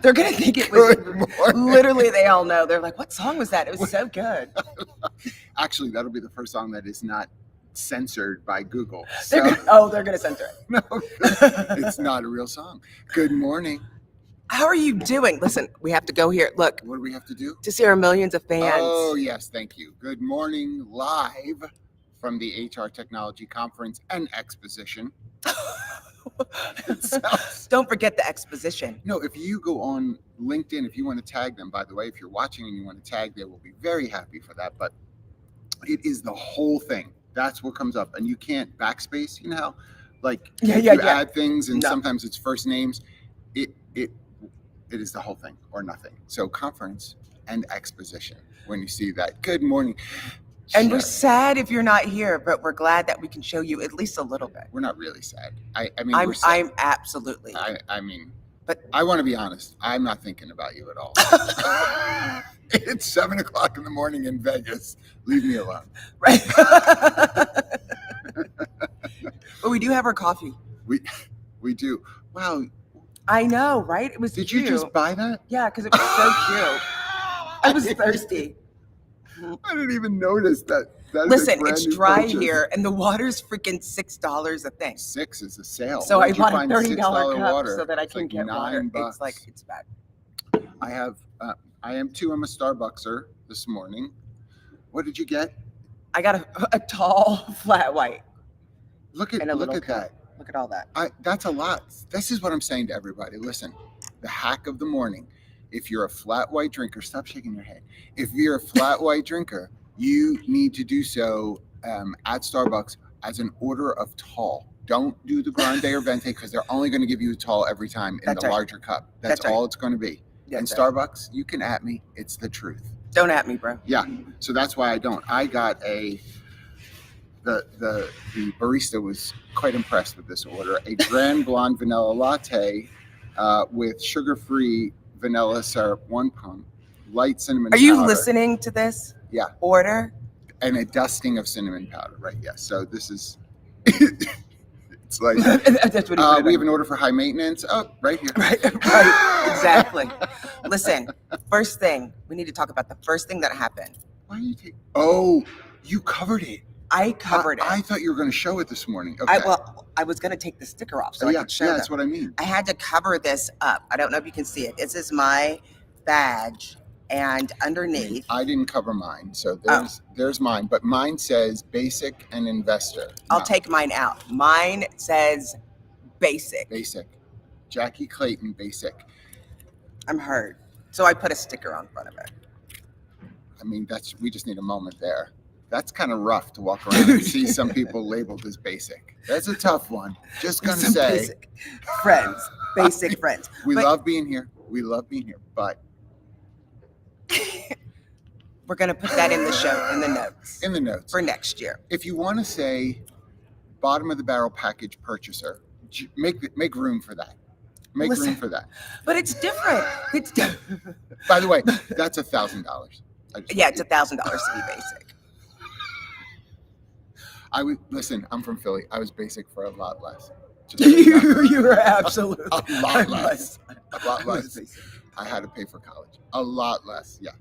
They're gonna think it was literally. They all know. They're like, "What song was that? It was so good." Actually, that'll be the first song that is not censored by Google. They're gonna censor it. No, it's not a real song. Good morning. How are you doing? Listen, we have to go here. Look, What do we have to do? to see our millions of fans. Oh yes, thank you. Good morning, live from the HR Technology Conference and Exposition. Don't forget the exposition. No, if you go on LinkedIn, if you want to tag them, by the way, if you're watching and you want to tag, they will be very happy for that. But it is the whole thing. That's what comes up. And you can't backspace, you know how like you add things and sometimes it's first names. It is the whole thing or nothing. So conference and exposition. When you see that, good morning. And we're sad if you're not here, but we're glad that we can show you at least a little bit. We're not really sad. I mean, I'm we're sad. I'm absolutely. I mean, but I want to be honest. I'm not thinking about you at all. It's 7:00 in the morning in Vegas. Leave me alone. Right. But we do have our coffee. We do. Wow. I know, right? It was. Did you just buy that? Yeah, because it was so cute. I was thirsty. I didn't even notice that. Listen, it's dry here, and the water's freaking $6 a thing. $6 is a sale. So I bought a $30 cup water? so that I It's can like get water. $9. It's like it's bad. I am too. I'm a Starbuckser this morning. What did you get? I got a tall flat white. Look at that. Look at all that. That's a lot. This is what I'm saying to everybody. Listen, the hack of the morning. If you're a flat white drinker, stop shaking your head. If you're a flat white drinker, you need to do so at Starbucks as an order of tall. Don't do the grande or venti because they're only going to give you a tall every time in the larger cup. That's all it's going to be. And Starbucks, you can at me. It's the truth. Don't at me, bro. Yeah. So that's why I don't. I got the barista was quite impressed with this order. A Grand Blonde Vanilla Latte with sugar-free vanilla syrup, 1 pump, light cinnamon powder. Are you listening to this? Yeah. Order? And a dusting of cinnamon powder, right? Yes. So this is, it's like, that's what we have an order for high maintenance. Oh, right here. Right, exactly. Listen, first thing, we need to talk about the first thing that happened. Why are you taking? Oh, you covered it. I covered it. I thought you were going to show it this morning. Okay. I was going to take the sticker off so I could show them. That's what I mean. I had to cover this up. I don't know if you can see it. This is my badge, and underneath. I didn't cover mine, so there's mine. But mine says basic and investor. I'll take mine out. Mine says basic. Basic. Jackie Clayton, basic. I'm hurt. So I put a sticker on front of it. I mean, we just need a moment there. That's kind of rough to walk around and see some people labeled as basic. That's a tough one. Just gonna say, basic friends, basic friends. We love being here. We love being here, but we're gonna put that in the show, in the notes. In the notes for next year. If you want to say bottom of the barrel package purchaser, make room for that. Make room for that. But it's different. It's different. By the way, that's $1,000. Yeah, it's $1,000 to be basic. Listen, I'm from Philly. I was basic for a lot less. You were absolutely a lot less. A lot less. I had to pay for college. A lot less, yeah.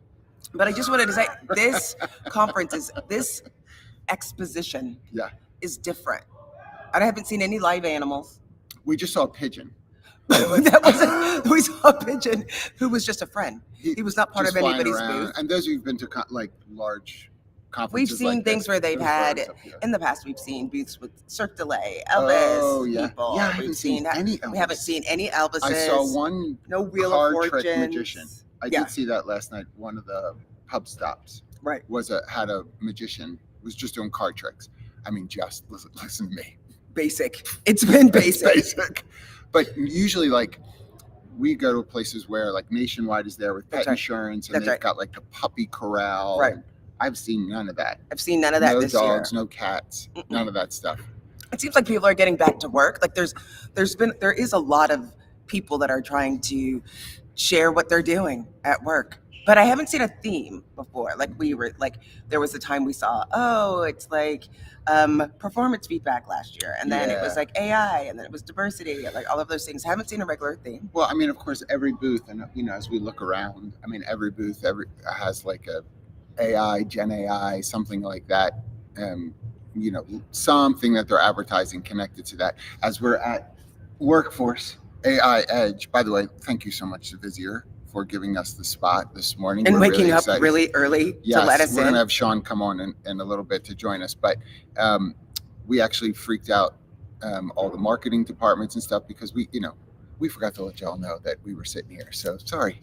But I just wanted to say, this conference this exposition is different. I haven't seen any live animals. We just saw a pigeon. We saw a pigeon who was just a friend. He was not part of anybody's booth. And those who've been to large conferences, we've seen things where they've had in the past. We've seen booths with Cirque du Soleil, Elvis people. Yeah, I haven't seen any Elvis. We haven't seen any Elvises. I saw one Wheel card of trick Fortune magician. I did see that last night. One of the pub stops had a magician was just doing card tricks. I mean, just listen to me. Basic. It's been basic. Basic. But usually, we go to places where Nationwide is there with pet insurance, and they've got the puppy corral. Right. I've seen none of that. I've seen none of that this year. No dogs, no cats, none of that stuff. It seems like people are getting back to work. There is a lot of people that are trying to share what they're doing at work. But I haven't seen a theme before. Like there was a time we saw, it's like performance feedback last year, and then it was like AI, and then it was diversity, and like all of those things. I haven't seen a regular theme. Well, I mean, of course, every booth, and as we look around, I mean, every booth has like a AI, Gen AI, something like that. Something that they're advertising connected to that. As we're at Workforce AI Edge, by the way, thank you so much to Visier for giving us the spot this morning. And waking up really early to let us in. We're going to have Sean come on in a little bit to join us. But we actually freaked out all the marketing departments and stuff because we forgot to let y'all know that we were sitting here. So sorry.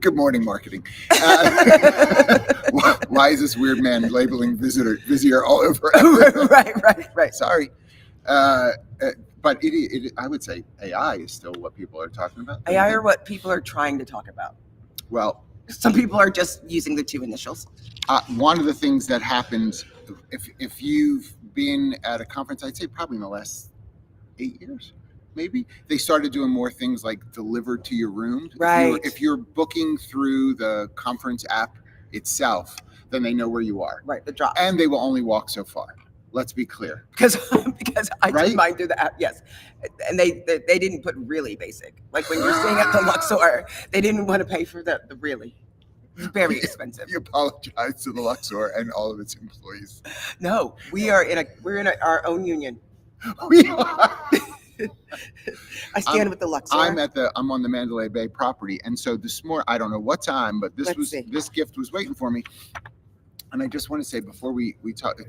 Good morning, marketing. Why is this weird man labeling Visier all over? Right. Sorry. But I would say AI is still what people are talking about. AI are what people are trying to talk about. Well, some people are just using the 2 initials. One of the things that happens, if you've been at a conference, I'd say probably in the last 8 years, maybe, they started doing more things like delivered to your room. Right. If you're booking through the conference app itself, then they know where you are. Right, the drop. And they will only walk so far. Let's be clear. Because I did mine through the app, yes. And they didn't put really basic. Like when you're staying at the Luxor, they didn't want to pay for the really. It's very expensive. You apologize to the Luxor and all of its employees. No, we're in our own union. We are. I stand with the Luxor. I'm on the Mandalay Bay property, and so this morning, I don't know what time, but this gift was waiting for me. And I just want to say before we talk,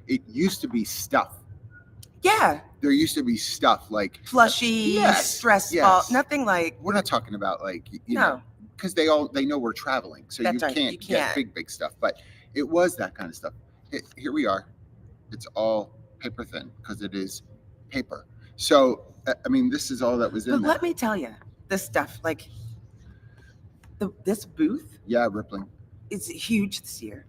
it used to be stuff. Yeah. There used to be stuff like plushy, stress ball, nothing like. We're not talking about like know, because they know we're traveling, so you can't get big stuff. But it was that kind of stuff. Here we are. It's all paper thin because it is paper. So I mean, this is all that was in there. But let me tell you, this stuff like this booth. Yeah, Rippling. It's huge this year.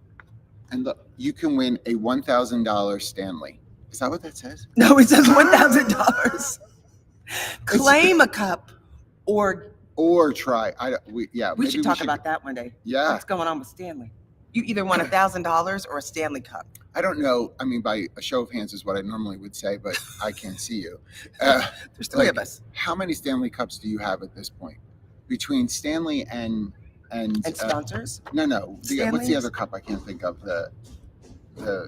And look, you can win a $1,000 Stanley. Is that what that says? No, it says $1,000. Claim a cup or try. We should talk about that one day. Yeah. What's going on with Stanley? You either won $1,000 or a Stanley Cup. I don't know. I mean, by a show of hands is what I normally would say, but I can't see you. There's 3 of us. How many Stanley Cups do you have at this point? Between Stanley and sponsors? No. What's the other cup? I can't think of the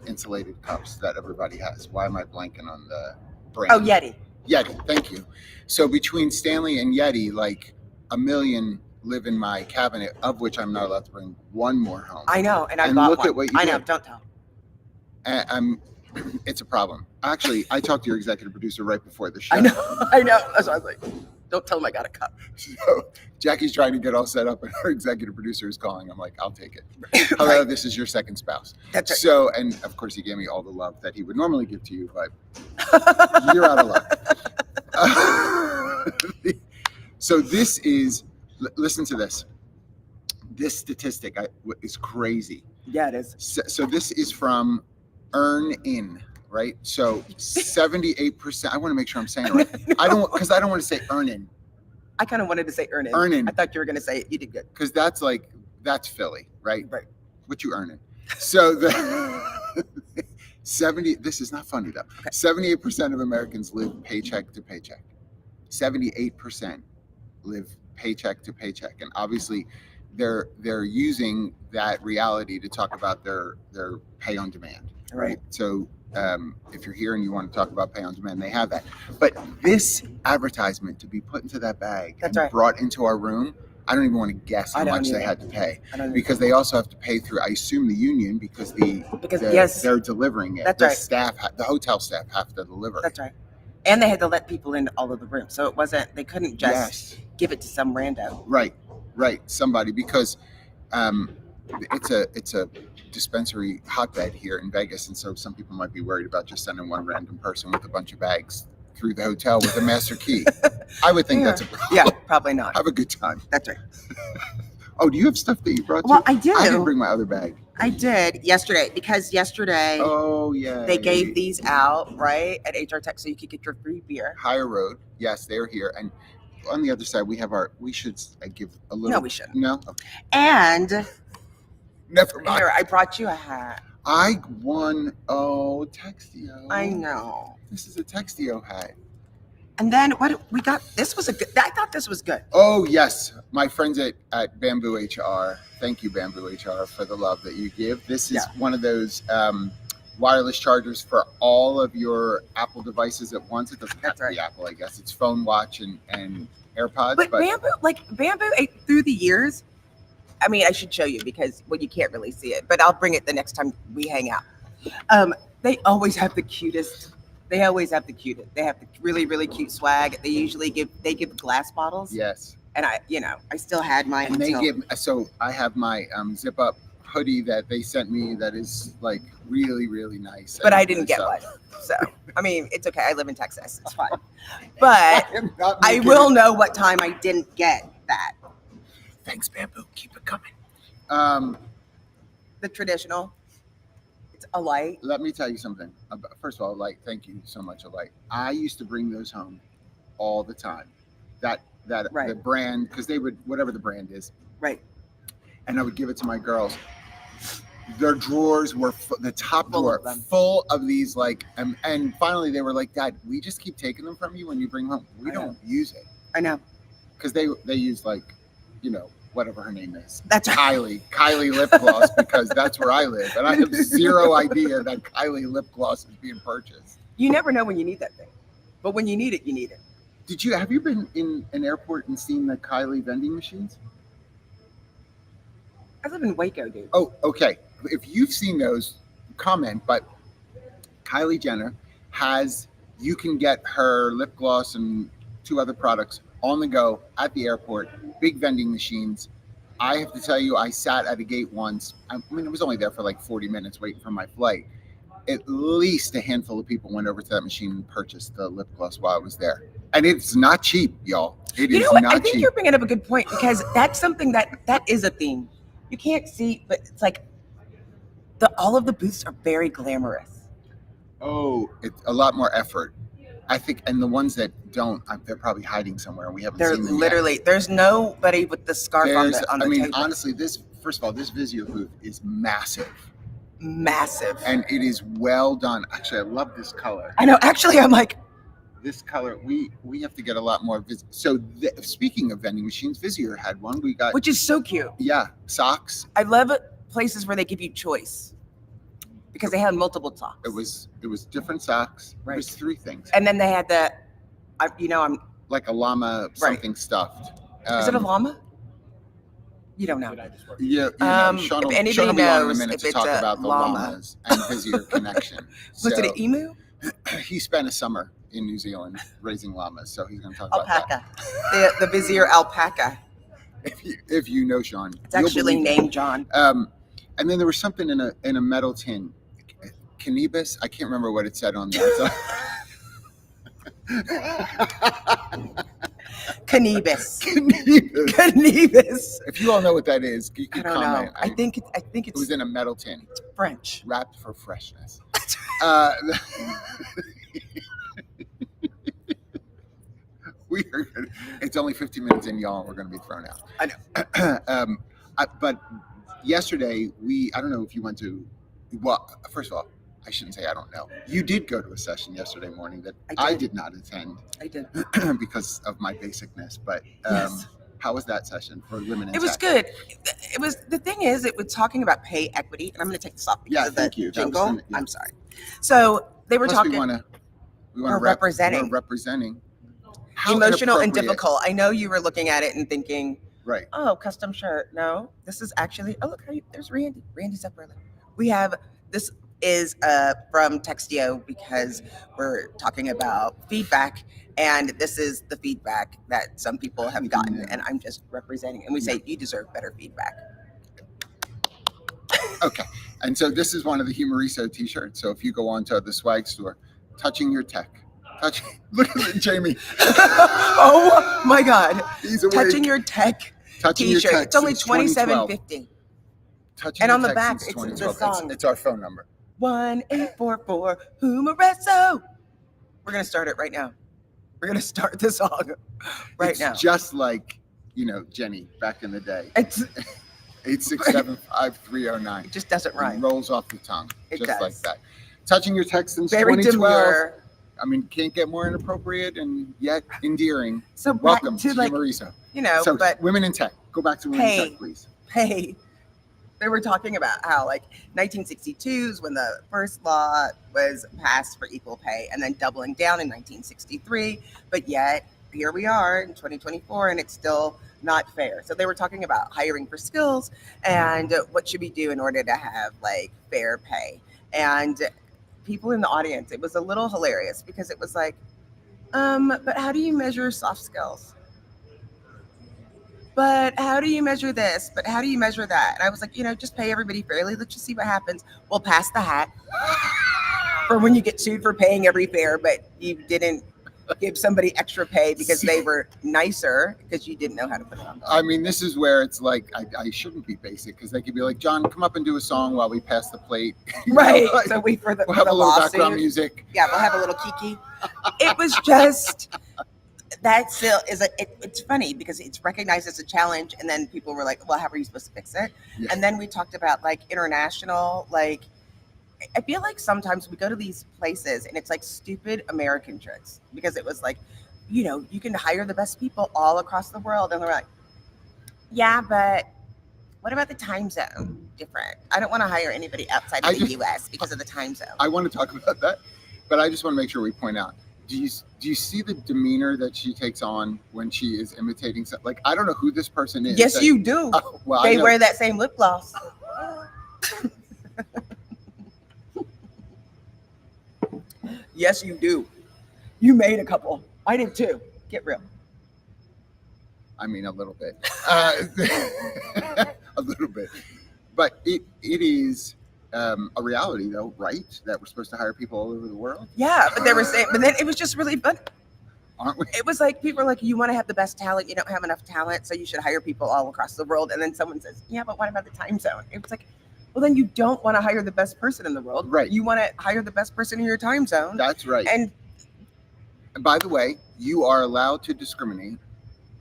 insulated cups that everybody has. Why am I blanking on the brand? Oh, Yeti. Yeti, thank you. So between Stanley and Yeti, like 1 million live in my cabinet, of which I'm not allowed to bring one more home. I know, and I bought look one. At what you I did. know, don't tell. It's a problem. Actually, I talked to your executive producer right before the show. I know. That's why I was like, don't tell him I got a cup. So Jackie's trying to get all set up, and her executive producer is calling. I'm like, I'll take it. Hello, this is your second spouse. That's right. So, and of course, he gave me all the love that he would normally give to you, but you're out of luck. So this is, listen to this. This statistic is crazy. Yeah, it is. So this is from Earn In, right? So 78%. I want to make sure I'm saying it right. I don't want to say Earn In. I kind of wanted to say Earn In. Earn In. I thought you were going to say it. You did good. Because that's Philly, right? Right. What you earning? So the 70. This is not funny though. Okay. 78% of Americans live paycheck to paycheck. 78% live paycheck to paycheck, and obviously they're using that reality to talk about their pay on demand, right? So if you're here and you want to talk about pay on demand, they have that. But this advertisement to be put into that bag brought into our room, I don't even want to guess how much they had to pay, because they also have to pay through, I assume, the union because they're delivering it. That's the right. Staff, the hotel staff have to deliver. That's right. And they had to let people in all of the rooms, so it wasn't. They couldn't just give it to some rando. Right. Somebody, because it's a dispensary hotbed here in Vegas, and so some people might be worried about just sending one random person with a bunch of bags through the hotel with a master key. I would think that's a problem. Yeah, probably not. Have a good time. That's right. Oh, do you have stuff that you brought? Well, I do. I didn't bring my other bag. I did yesterday, because yesterday they gave these out right at HR Tech, so you could get your free beer. Higher Road, yes, they're here, and on the other side, we have our. We should give a little. No, we shouldn't. No. Okay. And Never mind. here, I brought you a hat. I won. Oh, Textio. I know. This is a Textio hat. And then what we got? This was a good. I thought this was good. Oh yes, my friends at Bamboo HR. Thank you, Bamboo HR, for the love that you give. This is one of those wireless chargers for all of your Apple devices at once. It doesn't have to be Apple, I guess. It's phone, watch, and AirPods. But Bamboo, through the years. I mean, I should show you because you can't really see it. But I'll bring it the next time we hang out. They always have the cutest. They always have the cutest. They have the really, really cute swag. They usually give glass bottles. Yes. And I still had mine. And so I have my zip up hoodie that they sent me that is like really, really nice. But I didn't get one. So, I mean, it's okay. I live in Texas. It's fine. But I will know what time I didn't get that. Thanks, Bamboo. Keep it coming. The traditional. It's a light. Let me tell you something. First of all, Light, thank you so much, Light. I used to bring those home all the time. That the brand, because they would, whatever the brand is. Right. And I would give it to my girls. Their drawers were the top drawer full of these and finally they were like, Dad, we just keep taking them from you when you bring them home. We don't use it. I know. Because they use whatever her name is. That's Kylie lip gloss, because that's where I live. And I have zero idea that Kylie lip gloss is being purchased. You never know when you need that thing. But when you need it, you need it. Have you been in an airport and seen the Kylie vending machines? I live in Waco, dude. Oh, okay. If you've seen those, comment. But Kylie Jenner you can get her lip gloss and 2 other products on the go at the airport, big vending machines. I have to tell you, I sat at a gate once. I mean, it was only there for like 40 minutes waiting for my flight. At least a handful of people went over to that machine and purchased the lip gloss while I was there. And it's not cheap, y'all. It is not cheap. I think you're bringing up a good point, because that's something that is a theme. You can't see, but it's like all of the booths are very glamorous. Oh, it's a lot more effort, I think. And the ones that don't, they're probably hiding somewhere, and we haven't seen them literally yet. There's nobody with the scarf on the table. Honestly, this Visier booth is massive. And it is well done. Actually, I love this color. I know. Actually, I'm like, this color, we have to get a lot more. So speaking of vending machines, Visier had one. We got, which is so cute. Yeah, socks. I love places where they give you choice, because they had multiple socks. It was different socks. Right. It was 3 things. And then they had I'm like a llama something stuffed. Is it a llama? You don't know. Yeah. Sean will be on in a minute to talk about the llamas and Visier connection. Was it an emu? He spent a summer in New Zealand raising llamas, so he's going to talk about that. The Visier alpaca. If you know Sean, it's actually named John. And then there was something in a metal tin, cannabis. I can't remember what it said on there. Cannabis. If you all know what that is, you can comment. I think it was in a metal tin. It's French. Wrapped for freshness. It's only 15 minutes in, y'all. We're going to be thrown out. I know. But yesterday, I don't know if you went to, well, first of all, I shouldn't say I don't know. You did go to a session yesterday morning that I did not attend. I did. Because of my basicness. But how was that session for women in It was good. It was, the thing is, it was talking about pay equity. And I'm going to take this off because of the jingle. I'm sorry. So they were talking. We're representing. We're representing. Emotional and difficult. I know you were looking at it and thinking, right? Oh, custom shirt. No, this is actually. Oh, look, there's Randy. Randy's up early. We have this is from Textio, because we're talking about feedback, and this is the feedback that some people have gotten, and I'm just representing. And we say you deserve better feedback. Okay, and so this is one of the Humoriso T-shirts. So if you go on to the swag store, touching your tech. Look at it, Jamie. Oh my God! He's awake. Touching your tech T-shirt. It's only $27.50. And on the back, it's the song. It's our phone number. 1844 Humoriso. We're gonna start it right now. We're gonna start the song right it's now. just like, Jenny back in the day. It's 867-5309. it just doesn't It rhyme. rolls off the tongue. It just does. like that. Touching your text since Very 2012. demure. I mean, can't get more inappropriate and yet endearing. So back Welcome to to like Marisa. so, But women in tech. Go back to women in tech, please. Hey, they were talking about how like 1962 is when the first law was passed for equal pay, and then doubling down in 1963. But yet here we are in 2024, and it's still not fair. So they were talking about hiring for skills and what should we do in order to have like fair pay. And people in the audience, it was a little hilarious because it was like, but how do you measure soft skills? But how do you measure this? But how do you measure that? And I was like, just pay everybody fairly. Let's just see what happens. We'll pass the hat for when you get sued for paying every fare, but you didn't give somebody extra pay because they were nicer because you didn't know how to put it on. I mean, this is where it's like, I shouldn't be basic because they could be like, John, come up and do a song while we pass the plate. Right. So we'll have the a little lawsuit. background music. Yeah, we'll have a little kiki. It was just... that still is it's funny because it's recognized as a challenge, and then people were like, well, how are you supposed to fix it? Yeah. And then we talked about like international, like I feel like sometimes we go to these places and it's like stupid American tricks because it was like, you can hire the best people all across the world, and we're like, yeah, but what about the time zone different? I don't want to hire anybody outside of the US because of the time zone. I want to talk about that, but I just want to make sure we point out, do you see the demeanor that she takes on when she is imitating something? Like, I don't know who this person is. Yes, you do. Well, they wear that same lip gloss. Yes, you do. You made a couple. I did too. Get real. I mean, a little bit. A little bit. But it is a reality, though, right? That we're supposed to hire people all over the world. Yeah, but they were saying, but then it was just really fun. Aren't we? It was like people are like, you want to have the best talent, you don't have enough talent, so you should hire people all across the world. And then someone says, yeah, but what about the time zone? It was like, well, then you don't want to hire the best person in the world. Right. You want to hire the best person in your time zone. That's right. And by the way, you are allowed to discriminate.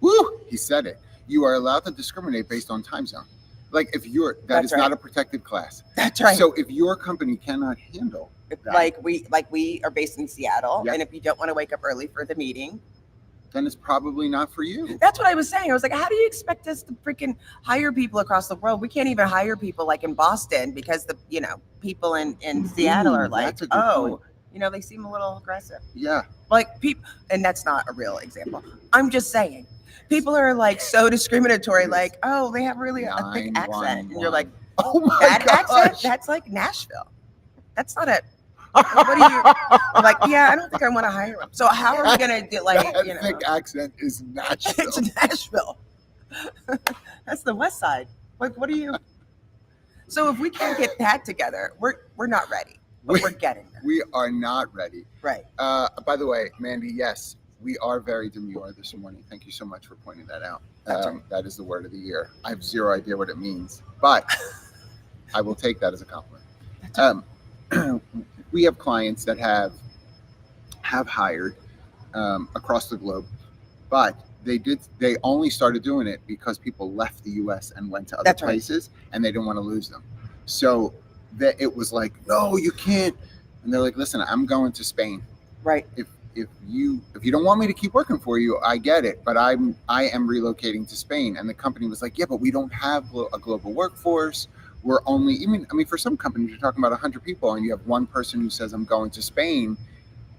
Woo! He said it. You are allowed to discriminate based on time zone. Like if that is not a protected class. That's right. So if your company cannot handle that, like we are based in Seattle, and if you don't want to wake up early for the meeting, then it's probably not for you. That's what I was saying. I was like, how do you expect us to freaking hire people across the world? We can't even hire people like in Boston because the people in Seattle are like, oh, they seem a little aggressive. Yeah. Like people, and that's not a real example. I'm just saying. People are like so discriminatory, like, oh, they have really a thick accent. And you're like, oh my that gosh. accent? That's like Nashville. That's not a, what are you? I'm like, yeah, I don't think I want to hire them. So how are we going to do like, that thick accent is Nashville. It's Nashville. That's the West Side. Like, what are you? So if we can't get that together, we're not ready, but we're getting there. We are not ready. Right. By the way, Mandy, yes, we are very demure this morning. Thank you so much for pointing that out. That is the word of the year. I have zero idea what it means, but I will take that as a compliment. We have clients that have hired across the globe, but they only started doing it because people left the U.S. and went to other places, and they didn't want to lose them. So it was like, no, you can't. And they're like, listen, I'm going to Spain. Right. If you don't want me to keep working for you, I get it, but I am relocating to Spain. And the company was like, yeah, but we don't have a global workforce. We're only, for some companies, you're talking about 100 people and you have one person who says, I'm going to Spain.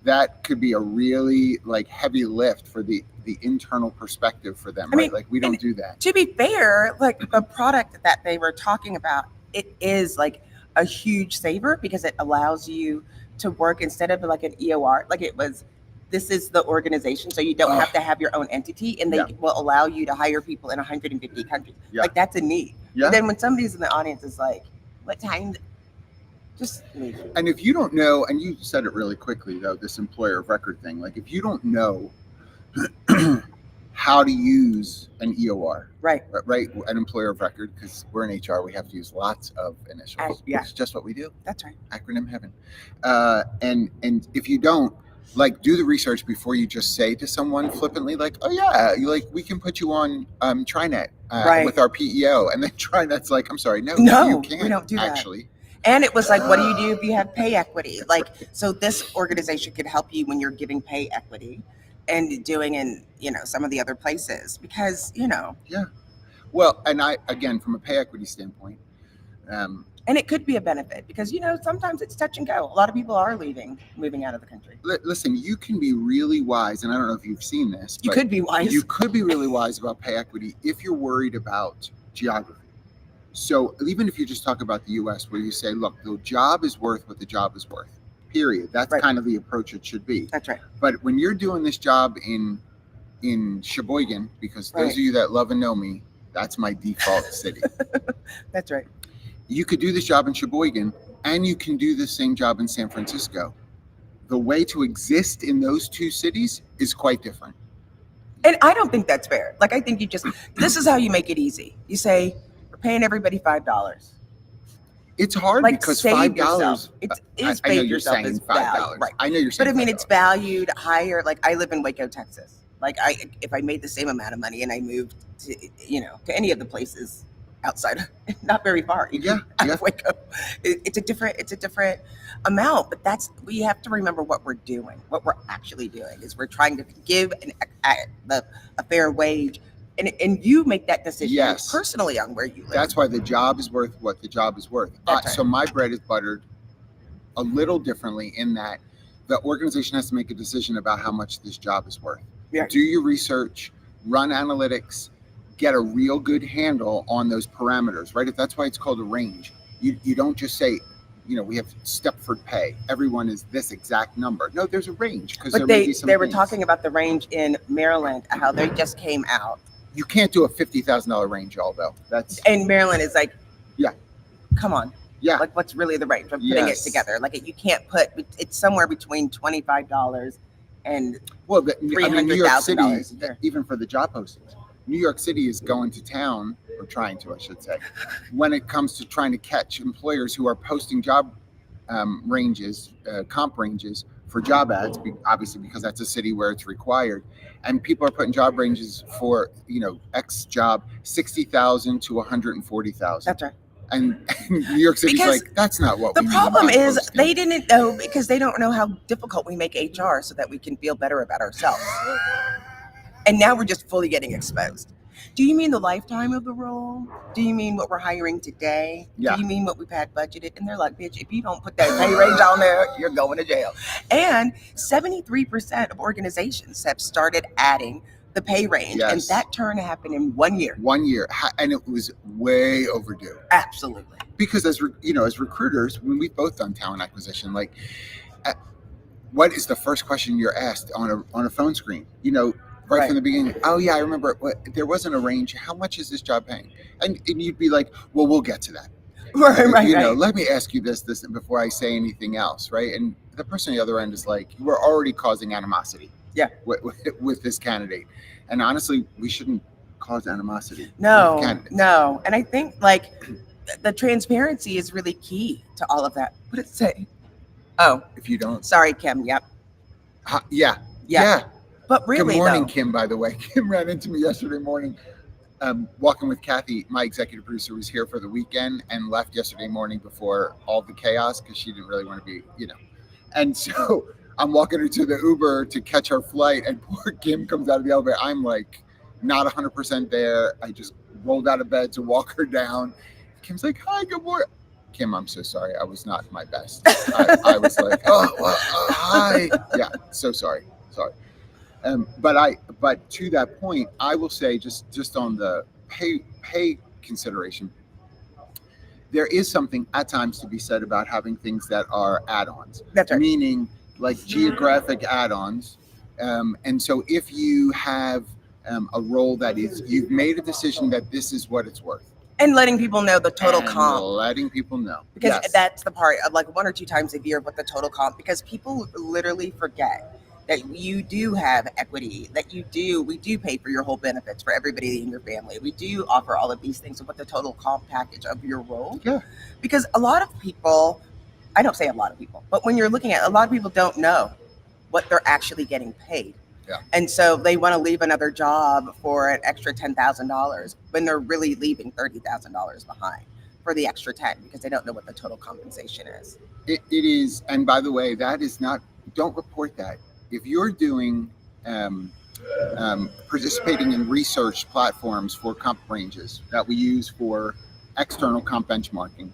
That could be a really like heavy lift for the internal perspective for them, right? Like we don't do that. To be fair, like the product that they were talking about, it is like a huge saver because it allows you to work instead of like an EOR, like it was, this is the organization, so you don't have to have your own entity, and they will allow you to hire people in 150 countries. Yeah. Like that's a need. Yeah. And then when somebody's in the audience is like, what time? Just leave. And if you don't know, and you said it really quickly though, this employer of record thing, like if you don't know how to use an EOR, right, an employer of record, because we're in HR, we have to use lots of initials. It's just what we do. That's right. Acronym heaven. And if you don't, Like, do the research before you just say to someone flippantly, like, "Oh yeah, we can put you on TriNet Right. with our PEO," and then TriNet's like, "I'm sorry, no, No, you we can't don't do that. actually." And it was like, what do you do if you have pay equity? Like, so this organization could help you when you're giving pay equity and doing in, some of the other places because, Yeah. Well, and again, from a pay equity standpoint, and it could be a benefit because, sometimes it's touch and go. A lot of people are moving out of the country. Listen, you can be really wise, and I don't know if you've seen this. You but could be wise. You could be really wise about pay equity if you're worried about geography. So even if you just talk about the U.S., where you say, look, the job is worth what the job is worth, period. That's Right. kind of the approach it should be. That's right. But when you're doing this job in Sheboygan, because those Right. of you that love and know me, that's my default city. That's right. You could do this job in Sheboygan, and you can do the same job in San Francisco. The way to exist in those two cities is quite different. And I don't think that's fair. Like, I think this is how you make it easy. You say, we're paying everybody $5. It's hard Like, because save $5. yourself. It is I know save you're yourself saying is $5. value, right? I know you're saying. But I mean, $5. it's valued higher. Like, I live in Waco, Texas. Like, if I made the same amount of money and I moved to, to any of the places outside, not very far, even out of Waco, it's a different amount. But we have to remember what we're doing. What we're actually doing is we're trying to give a fair wage. And you make that decision personally on where you live. That's why the job is worth what the job is worth. Right. So my bread is buttered a little differently in that the organization has to make a decision about how much this job is worth. Yeah. Do your research, run analytics, get a real good handle on those parameters, right? If that's why it's called a range. You don't just say, we have Stepford pay. Everyone is this exact number. No, there's a range because they were talking about the range in Maryland, how they just came out. You can't do a $50,000 range, although and Maryland is like, yeah, come on, yeah, like what's really the range? I'm putting it together. Like you can't it's somewhere between $25 and $300,000 even for the job postings. New York City is going to town, or trying to, I should say, when it comes to trying to catch employers who are posting job ranges, comp ranges for job ads, obviously because that's a city where it's required. And people are putting job ranges for, X job, 60,000 to 140,000. That's right. And New York City's like, that's not what the problem is. They didn't know because they don't know how difficult we make HR so that we can feel better about ourselves. And now we're just fully getting exposed. Do you mean the lifetime of the role? Do you mean what we're hiring today? Yeah. Do you mean what we've had budgeted? And they're like, bitch, if you don't put that pay range on there, you're going to jail. And 73% of organizations have started adding the pay range. Yes. And that turn happened in 1 year. 1 year. And it was way overdue. Absolutely. Because as recruiters, when we've both done talent acquisition, like, what is the first question you're asked on a phone screen? Right from the beginning. Oh yeah, I remember. There wasn't a range. How much is this job paying? And you'd be like, well, we'll get to that. Right. Let me ask you this before I say anything else, right? And the person on the other end is like, we're already causing animosity. Yeah. With this candidate, and honestly, we shouldn't cause animosity. No. And I think the transparency is really key to all of that. What did it say? Oh, if you don't. Sorry, Kim. Yep. Yeah. But really, good morning, Kim, by the way. Kim ran into me yesterday morning, walking with Kathy. My executive producer was here for the weekend and left yesterday morning before all the chaos because she didn't really want to be, And so I'm walking her to the Uber to catch her flight, and poor Kim comes out of the elevator. I'm like not 100% there. I just rolled out of bed to walk her down. Kim's like, hi, good morning. Kim, I'm so sorry. I was not my best. I was like, hi. Yeah, so sorry. But to that point, I will say just on the pay consideration, there is something at times to be said about having things that are add-ons. That's right. Meaning like geographic add-ons. And so if you have a role that is, you've made a decision that this is what it's worth. And letting people know the total comp. Letting people know. Because that's the part of 1 or 2 times a year with the total comp, because people literally forget that you do have equity, we do pay for your whole benefits for everybody in your family. We do offer all of these things with the total comp package of your role. Yeah. Because a lot of people, I don't say a lot of people, but when you're looking at, a lot of people don't know what they're actually getting paid. Yeah. And so they want to leave another job for an extra $10,000 when they're really leaving $30,000 behind for the extra 10 because they don't know what the total compensation is. It is, and by the way, that is not. Don't report that. If you're doing participating in research platforms for comp ranges that we use for external comp benchmarking,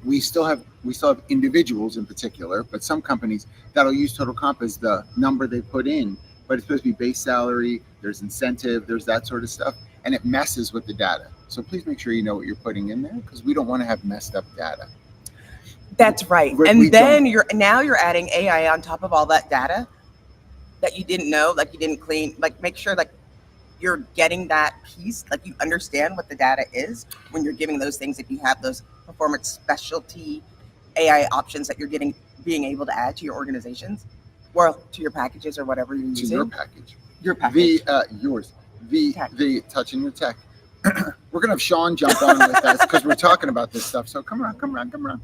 we still have individuals in particular, but some companies that'll use total comp as the number they put in, but it's supposed to be base salary, there's incentive, there's that sort of stuff, and it messes with the data. So please make sure you know what you're putting in there because we don't want to have messed up data. That's right. And then you're adding AI on top of all that data that you didn't know, like you didn't clean, like make sure like you're getting that piece, like you understand what the data is when you're giving those things. If you have those performance specialty AI options that you're being able to add to your organizations or to your packages or whatever you're using. To your package. Your package. Yours. The touching your tech. We're gonna have Sean jump on with us because we're talking about this stuff. So come on.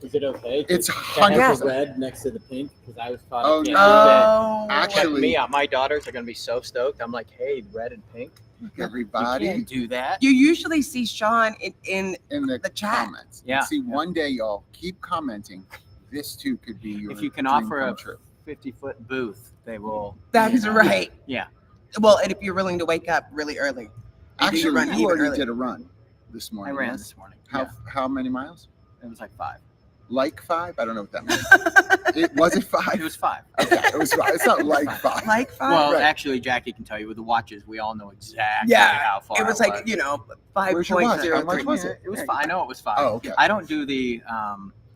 Is it okay? It's to have 100%. the red next to the pink because I was taught. Oh, I can't no. do that. Actually, My daughters are gonna be so stoked. I'm like, hey, red and pink. everybody, You can't do that. You usually see Sean in the chat. comments. Yeah. See, one day, y'all keep commenting. This too could be your. If you can dream offer come a true. 50-foot booth, they will. That's right. Yeah. Well, and if you're willing to wake up really early. Actually, run you even already earlier. did a run this I morning. ran yes? this morning. How many miles? It was like 5. Like 5? I don't know what that means. Was it 5? It was 5. Okay, it was 5. It's not like 5. Like 5. Well, right. actually, Jackie can tell you with the watches, we all know exactly Yeah, how far it was like, you know, Where's your watch? 5.03. How much was it? It was 5. I know it was 5. Oh, okay. I don't do the.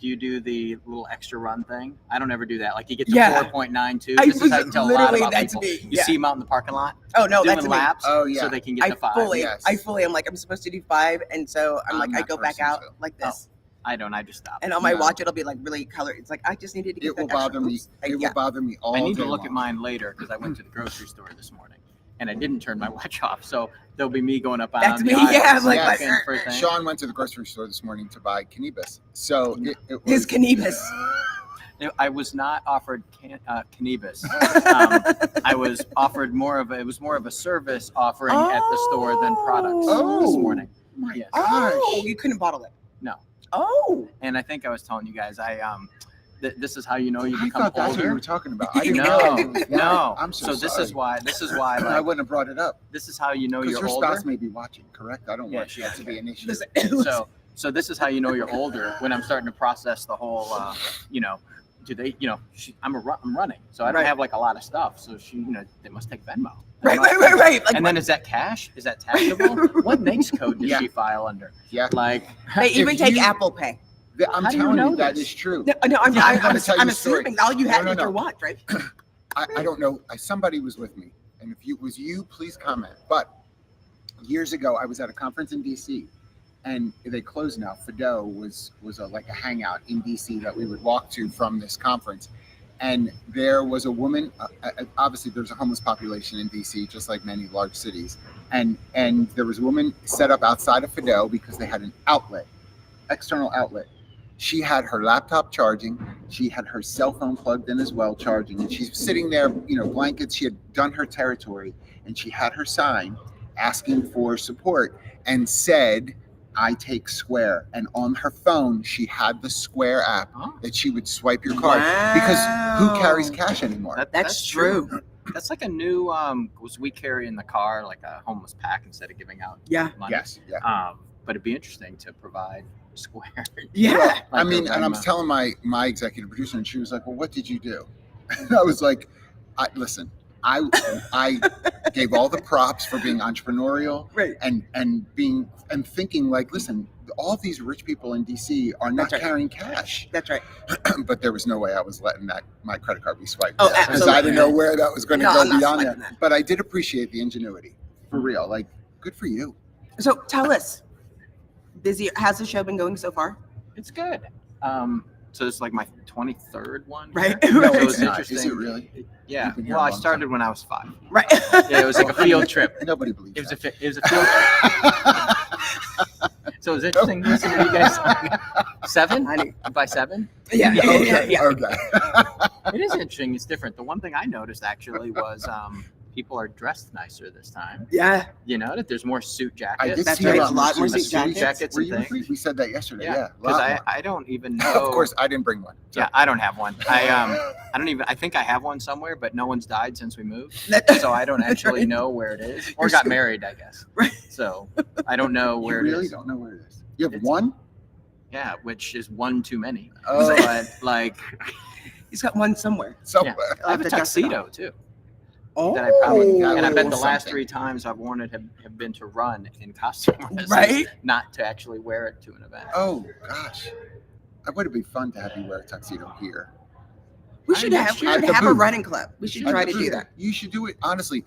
Do you do the little extra run thing? I don't ever do that. Like you get to Yeah. 4.92. I This is was how you can tell a lot literally about that's people. me. You Yeah. see them out in the parking lot Oh no, doing that's me. laps, Oh, yeah. so they can get to 5. Yes. I fully am like I'm supposed to do 5, and so I'm like I'm I that go back person, out too. like this, I don't. I just stop. and on my No. watch it'll be like really colored. It's like I just needed to get It that will bother extra me. boost. Like, It will bother me all I need to day look at long. mine later because I went to the grocery store this morning and I didn't turn my watch off. So there'll be me going up That's on me, the aisles yeah, I'm like, looking what? for things. Sean went to the grocery store this morning to buy cannabis. So it was, His cannabis. I was not offered cannabis. I was offered it was more of a service offering at the store than products this morning. My Yes. gosh. Oh, you couldn't bottle it. No. Oh, And I think I was telling you guys, this is how you know you I become thought that's what you older. were talking about. I didn't No, know it was that. no. I'm so this sorry. is why I like wouldn't have brought it up. this is how you know Because you're your older. spouse may be watching, correct? I don't Yeah, want she that is. to be an issue. listen, So this is how you know you're older when I'm starting to process the whole, I'm running, so I don't Right. have like a lot of stuff. So they must take Venmo. right. Like, And then is that cash? Is that taxable? What NAICS code does Yeah. she file under? Yeah. Like, they if even take you- Apple Pay. How I'm do you telling know you that this? is true. No, I'm I'm gonna tell you a story. assuming all you had No, was no. your watch, right? I don't know. Somebody was with me, and if it was you, please comment. But years ago, I was at a conference in DC, and they closed now. Fido was like a hangout in DC that we would walk to from this conference, and there was a woman. Obviously, there's a homeless population in DC, just like many large cities, and there was a woman set up outside of Fido because they had an outlet, external outlet. She had her laptop charging. She had her cell phone plugged in as well, charging. And she's sitting there, blankets. She had done her territory, and she had her sign asking for support and said, "I take Square." And on her phone, she had the Square app that she would swipe your card because who carries cash anymore? That's true. That's like a new was we carry in the car like a homeless pack instead of giving out Yeah. money. Yes. Yeah. But it'd be interesting to provide Square. Yeah. Well, I Like mean, a and I Venmo. was telling my executive producer, and she was like, "Well, what did you do?" And I was like, "Listen, I gave all the props for being entrepreneurial, Right. and thinking like, listen, all these rich people in DC are not That's right. carrying cash, That's right. but there was no way I was letting my credit card be swiped Oh, because absolutely. I didn't know where that was going to No, go I'm not beyond swiping that. that. But I did appreciate the ingenuity, for real. Like, good for you. So tell us, Visier, how's the show been going so far? It's good. So it's like my 23rd one. Right. here. No, So it's it's not. interesting. Is it really? Yeah. You've been here Well, a I long started time. when I was 5. Right. Yeah, it was like a field trip. Nobody believes It was that. a field trip. So it's interesting. Listen to you guys. 7 by 7. Yeah. Okay. It is interesting. It's different. The one thing I noticed actually was people are dressed nicer this time. Yeah. You know that there's more suit I jackets. did That's see right, a a lot more suit suit jackets. Were and you things. free? We said that yesterday. Yeah, a because lot more. I don't even know. Of course, I didn't bring one. So. Yeah, I don't have one. I don't even. I think I have one somewhere, but no one's died since we moved, so I don't actually right. know where it is, or You're got so- married, I guess. Right. So I don't know You where it really is. don't know where it is. You have It's- one? Yeah, which is one too many. Oh. But like, He's got one somewhere. Somewhere. I have a to dust it tuxedo too. Oh, That I probably, that and I would bet be the last something. 3 times I've worn it have been to run in costume dresses, Right? not to actually wear it to an event. Oh gosh, it would be fun to have you wear a tuxedo here. we should have At the a booth. running club. We should try to do that. You should do it. Honestly,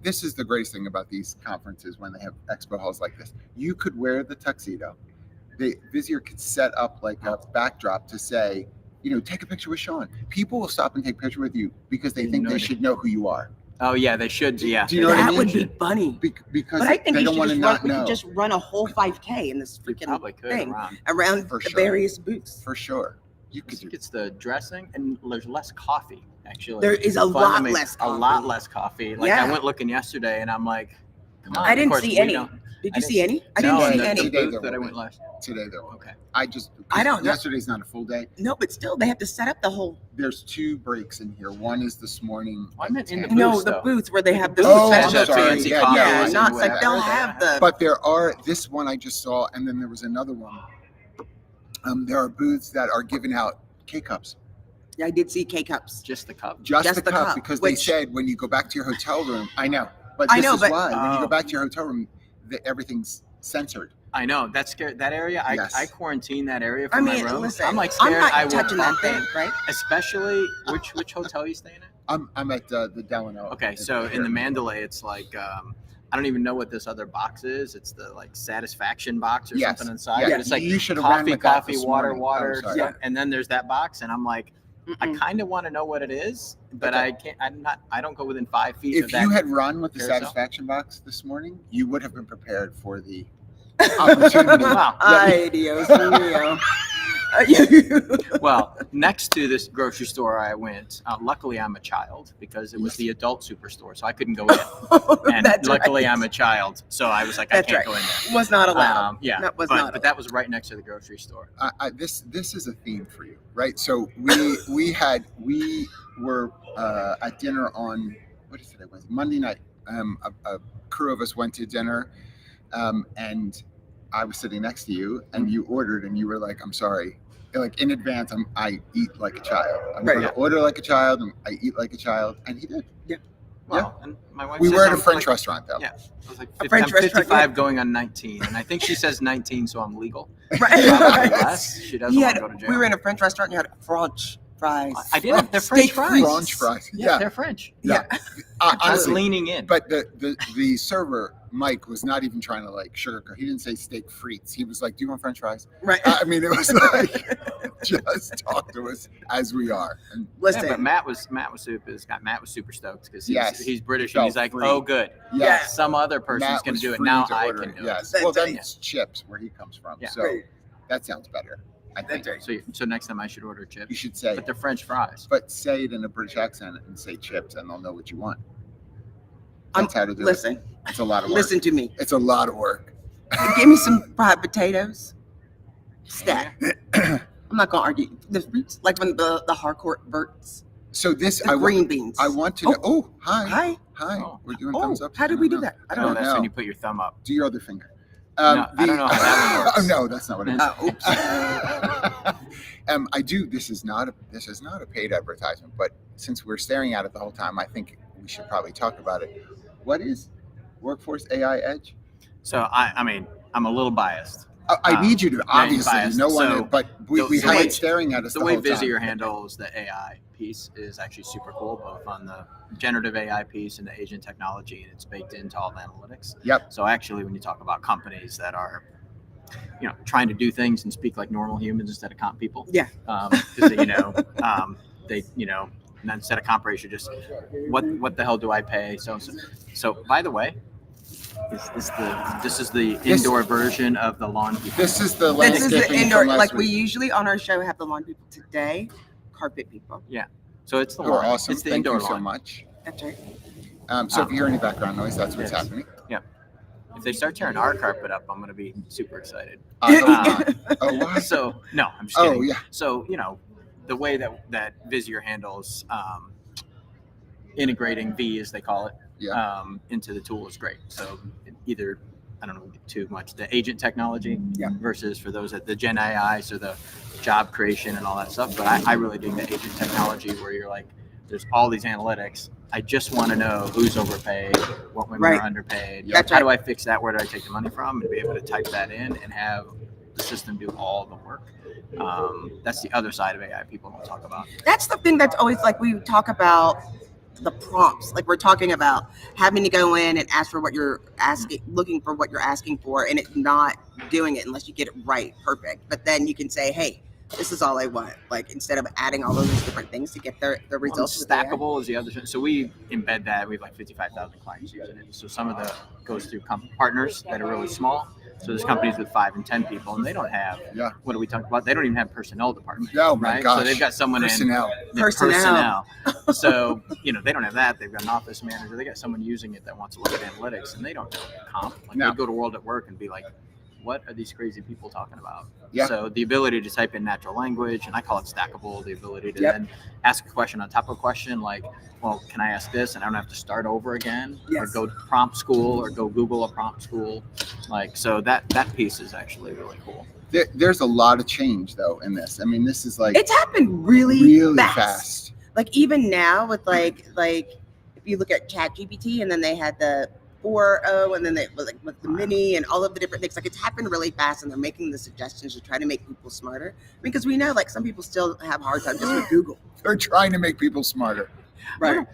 this is the greatest thing about these conferences when they have expo halls like this. You could wear the tuxedo. Visier could set up like a backdrop to say, take a picture with Sean. People will stop and take a picture with you because they think they should know who you are. Oh yeah, they should. Yeah, Do you know what I That mean? would be funny. Because But I think they we don't should want to just run, not we know. could just run a whole 5K in this we freaking probably could thing around. around For the sure. various booths. For sure. You I could think do it's the dressing, and there's less coffee actually. There is a Fun to lot make less A coffee. lot less coffee. Like Yeah. I went looking yesterday, and I'm like, come on. I of didn't course see we any. don't- Did I you didn't see any? I No, didn't see the any. Today booth there that I will went be. last. today though. Okay. I just I don't know. Yesterday's not a full day. No, but still, they have to set up the whole. There's 2 breaks in here. One is this morning. I at meant in the 10. booth. No, Booths, the though. booths where they have the Oh, I'm special sorry. treats. Yeah, Yeah, no, not whatever. like they'll have the. But there are this one I just saw, and then there was another one. There are booths that are giving out K-cups. Yeah, I did see K-cups. Just the cup. Just the the cup, cup, because they which- said when you go back to your hotel room, I know, but I this know, is but- why when you Oh. go back to your hotel room, everything's censored. I know that's scary. That area, Yes. I quarantine that area I from mean, my room. listen, I'm like I'm scared not I will touching that bump thing, it. right? Especially which hotel are you staying at? I'm at the Delano. Okay, so in the Mandalay, it's like I don't even know what this other box is. It's the like satisfaction box or Yes. something inside. Yeah, But it's like you should have ran coffee, with that coffee, this water, morning. water, Oh, sorry. stuff. And then there's that box, and I'm like, I Mm-mm. kind of want to know what it is, but Okay. I can't. I don't go within 5 feet of If that. you had run with the carousel. satisfaction box this morning, you would have been prepared for the opportunity. Wow. Ay, Dios mío. Well, next to this grocery store I went, luckily I'm a child because it was the adult superstore, so I couldn't go in. And That's luckily right. I'm a child, so I was like, I That's can't right. go in there. Was not allowed. Yeah, That was but, not but that was right next to the grocery store. This is a theme for you, right? So we were at dinner on what is today? Wednesday, Monday night. A crew of us went to dinner, and I was sitting next to you, and you ordered, and you were like, "I'm sorry." Like in advance, I eat like a child. I'm Right, going to order like a child, and I eat like a child, and he did. Well, and my wife We says were at a I'm French like, restaurant though. Yeah, I was like, A French I'm restaurant, 55 yeah. going on 19, and I think she says 19, so I'm legal. Right. Probably less. She doesn't He want had, to go to jail. we were in a French restaurant. You had French fries. I did have the French Steak fries. French fries. Yeah, Yeah. they're French. Yeah. I was Honestly, leaning in. but the server Mike was not even trying to like sugarcoat. He didn't say steak frites. He was like, "Do you want French fries?" Right. I mean, it was like just talk to us as we are. And Listen. Yeah, but Matt was super stoked because Yes. he's British Felt and he's like, free. oh, good. Yeah. Some other person's Matt going was to do it. free Now to I order can it. do Yes. That's Well, then right. it's chips where he comes from. Yeah. So Right. that sounds better. I think. That's right. it. So next time I should order chips. You should say, But they're French fries. but say it in a British accent and say chips, and they'll know what you want. That's how to do Listen. it. It's a lot of work. Listen to me. It's a lot of work. Give me some fried potatoes. Stat. I'm not gonna argue. The fruits, like when the hardcore verts, So this, the green beans. I want to know. Oh, hi. Hi. Hi. Oh. We're doing Oh, thumbs up. how did we do that? I No, don't know. that's when you put your thumb up. Do your other finger. No, I don't know how that one works. Oh, no, that's not what it is. Oops. I do. This is not a paid advertisement, but since we're staring at it the whole time, I think we should probably talk about it. What is Workforce AI Edge? So I mean, I'm a little biased. I need you to obviously. biased. No one, So, but we the had way- it staring at us The the way whole time. Visier handles the AI piece is actually super cool, both on the generative AI piece and the agent technology, and it's baked into all the analytics. Yep. So actually, when you talk about companies that are, trying to do things and speak like normal humans instead of comp people, Yeah. because they, and instead of comp ratio, just what the hell do I pay? So by the way, This is the indoor version of the lawn people. This is the This is landscaping the indoor. from last Like we week. usually on our show have the lawn people. Today, carpet people. So it's the Who are lawn. awesome. It's the Thank indoor you so lawn. much. That's right. So if you hear any background noise, that's what's Yes. happening. If they start tearing our carpet up, I'm going to be super excited. Oh, why? So no, I'm just Oh, kidding. yeah. So the way that Visier handles integrating V, as they call it, into the tool is great. So either, I don't know too much, the agent technology versus for those at the Gen AI, so the job creation and all that stuff. But I really dig the agent technology where you're like, there's all these analytics. I just want to know who's overpaid, what women are underpaid. That's How do I fix that? Where do I take the money from? And be able to type that in and have the system do all the work. That's the other side of AI people don't talk about. That's the thing that's always like we talk about the prompts. Like we're talking about having to go in and ask for what you're asking, looking for what you're asking for, and it not doing it unless you get it right, perfect. But then you can say, hey, this is all I want. Like instead of adding all those different things to get the results. Stackable is the other. So we embed that. We have like 55,000 clients using it. So some of the goes through partners that are really small. So there's companies with 5 and 10 people, and they don't have. What do we talk about? They don't even have personnel department. Oh my right? gosh. So they've got someone Personnel. Personnel. So they don't have that. They've got an office manager. They got someone using it that wants to look at analytics, and they don't know comp. Like they go to World at Work and be like, what are these crazy people talking about? So the ability to type in natural language, and I call it stackable, the ability to then ask a question on top of a question, like, well, can I ask this? And I don't have to start over again or go to prompt school or go Google a prompt school. Like, so that piece is actually really cool. There's a lot of change though in this. I mean, this is like it's happened really fast. Like even now with like if you look at ChatGPT and then they had the 4.0 and then they like with the mini and all of the different things, like it's happened really fast and they're making the suggestions to try to make people smarter, because we know like some people still have a hard time just with Google. They're trying to make people smarter. Right.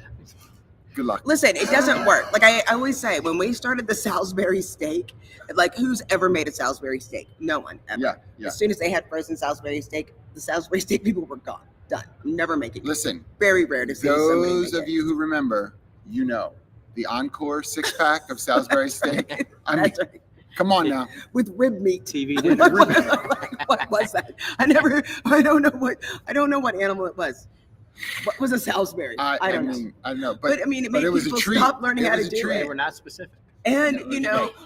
Good luck. Listen, it doesn't work. Like I always say, when we started the Salisbury steak, like who's ever made a Salisbury steak? No one ever. Yeah. As soon as they had frozen Salisbury steak, the Salisbury steak people were gone. Done. Never make it. Listen. Very rare to see somebody those of you who remember, the ENCORE 6-pack of Salisbury steak. I mean, come on now. With rib meat. TV dinner. What was that? I don't know what animal it was. What was a Salisbury? I don't know. I don't know. But I mean, it made it was people a treat. stop learning how to do They it. were not specific. And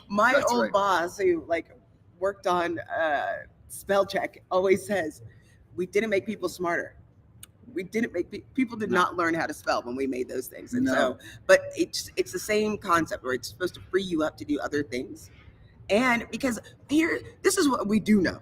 my That's old right. boss who like worked on spell check always says, we didn't make people smarter. We didn't make people did not learn how to spell when we made those things. And so, but it's the same concept where it's supposed to free you up to do other things. And because this is what we do know.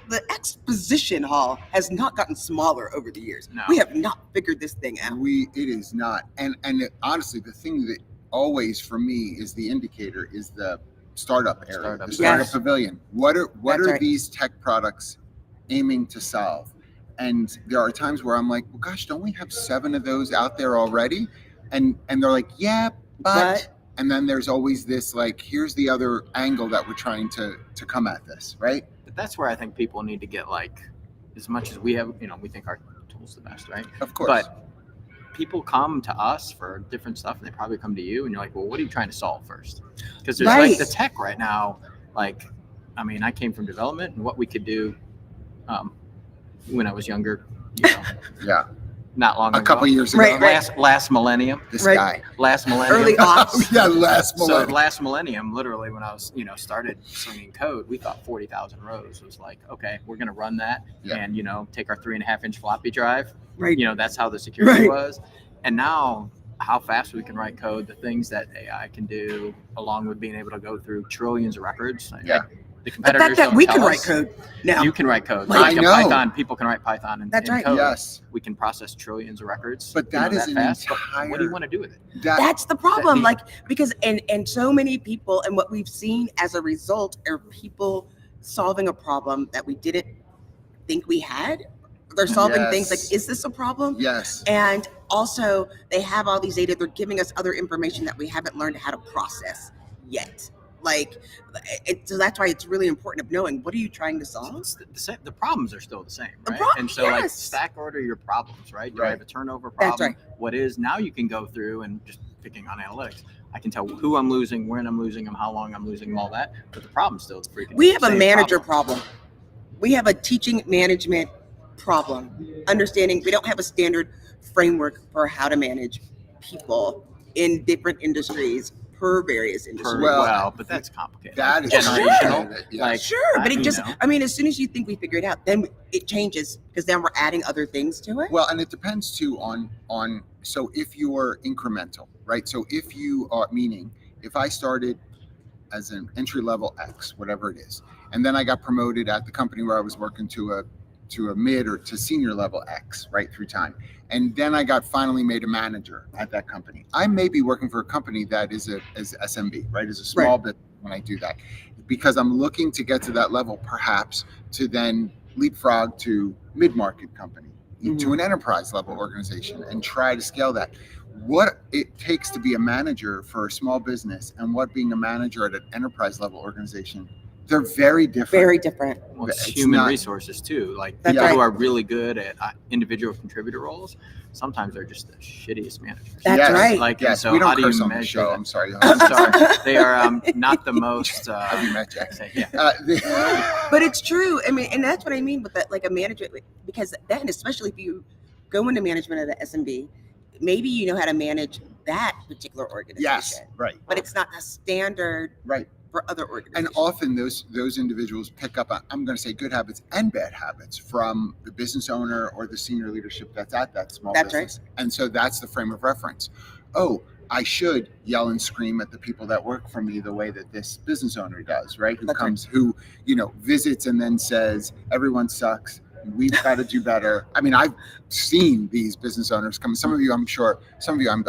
The exposition hall has not gotten smaller over the years. No. We have not figured this thing out. It is not. And honestly, the thing that always for me is the indicator is the startup area, the startup pavilion. What are these tech products aiming to solve? And there are times where I'm like, well, gosh, don't we have 7 of those out there already? And they're like, yeah, but and then there's always this like, here's the other angle that we're trying to come at this, right? But that's where I think people need to get like, as much as we have, we think our tool's the best, right? Of course. But people come to us for different stuff, and they probably come to you, and you're like, well, what are you trying to solve first? Because there's like the tech right now. Like, I mean, I came from development, and what we could do when I was younger, not long ago. A couple years ago. Last millennium. This guy. Last millennium. Early aughts. Last millennium. So last millennium, literally when I was, started slinging code, we thought 40,000 rows was like, okay, we're going to run that and, take our 3.5-inch floppy drive. Right. That's how the security was. And now how fast we can write code, the things that AI can do, along with being able to go through trillions of records. The competitors that we don't can tell write us. code now. You can write code. I know. Python, people can write Python in code. Yes. We can process trillions of records. But that is fast. But what do you want to do with it? That's the problem. Because and so many people, and what we've seen as a result are people solving a problem that we didn't think we had. They're solving things like, is this a problem? Yes. And also they have all these data. They're giving us other information that we haven't learned how to process yet. So that's why it's really important of knowing, what are you trying to solve? The problems are still the same, right? And so stack order your problems, right? You have a turnover problem. That's right. What is now you can go through and just picking on analytics. I can tell who I'm losing, when I'm losing them, how long I'm losing them, all that. But the problem's still the freaking We have a same manager problem. We have a teaching management problem. Understanding we don't have a standard framework for how to manage people in different industries per various industries. Well, but that's complicated. That is generational. complicated, yeah. Like, Sure, but it you just, know. I mean, as soon as you think we figure it out, then it changes because then we're adding other things to it. Well, and it depends too on so if you're incremental, right? So if you are, meaning if I started as an entry level X, whatever it is, and then I got promoted at the company where I was working to a mid or to senior level X, right, through time, and then I got finally made a manager at that company. I may be working for a company that is as SMB, right, as a small business when I do that, because I'm looking to get to that level, perhaps to then leapfrog to mid-market company, to an enterprise level organization, and try to scale that. What it takes to be a manager for a small business and what being a manager at an enterprise level organization, they're very different. Very different. Well, it's It's human not- resources too. Like That's people right. who are really good at individual contributor roles, sometimes they're just the shittiest managers. That's Yes. right. Like, Yes, and so we don't how do curse you on the measure show. that? I'm sorry. I'm sorry. They are not the most. Have you met Jack? Yeah. But it's true. I mean, and that's what I mean with that, like a manager, because then, especially if you go into management at an SMB, maybe you know how to manage that particular organization. Yes, right. But it's not a standard Right. for other And organizations. often those individuals pick up, I'm going to say, good habits and bad habits from the business owner or the senior leadership that's at that small That's business. And so that's the frame of reference. Oh, I should yell and scream at the people that work for me the way that this business owner does, right? Who That's right. comes, who, visits and then says, everyone sucks. We've got to do better. I mean, I've seen these business owners come. Some of you, I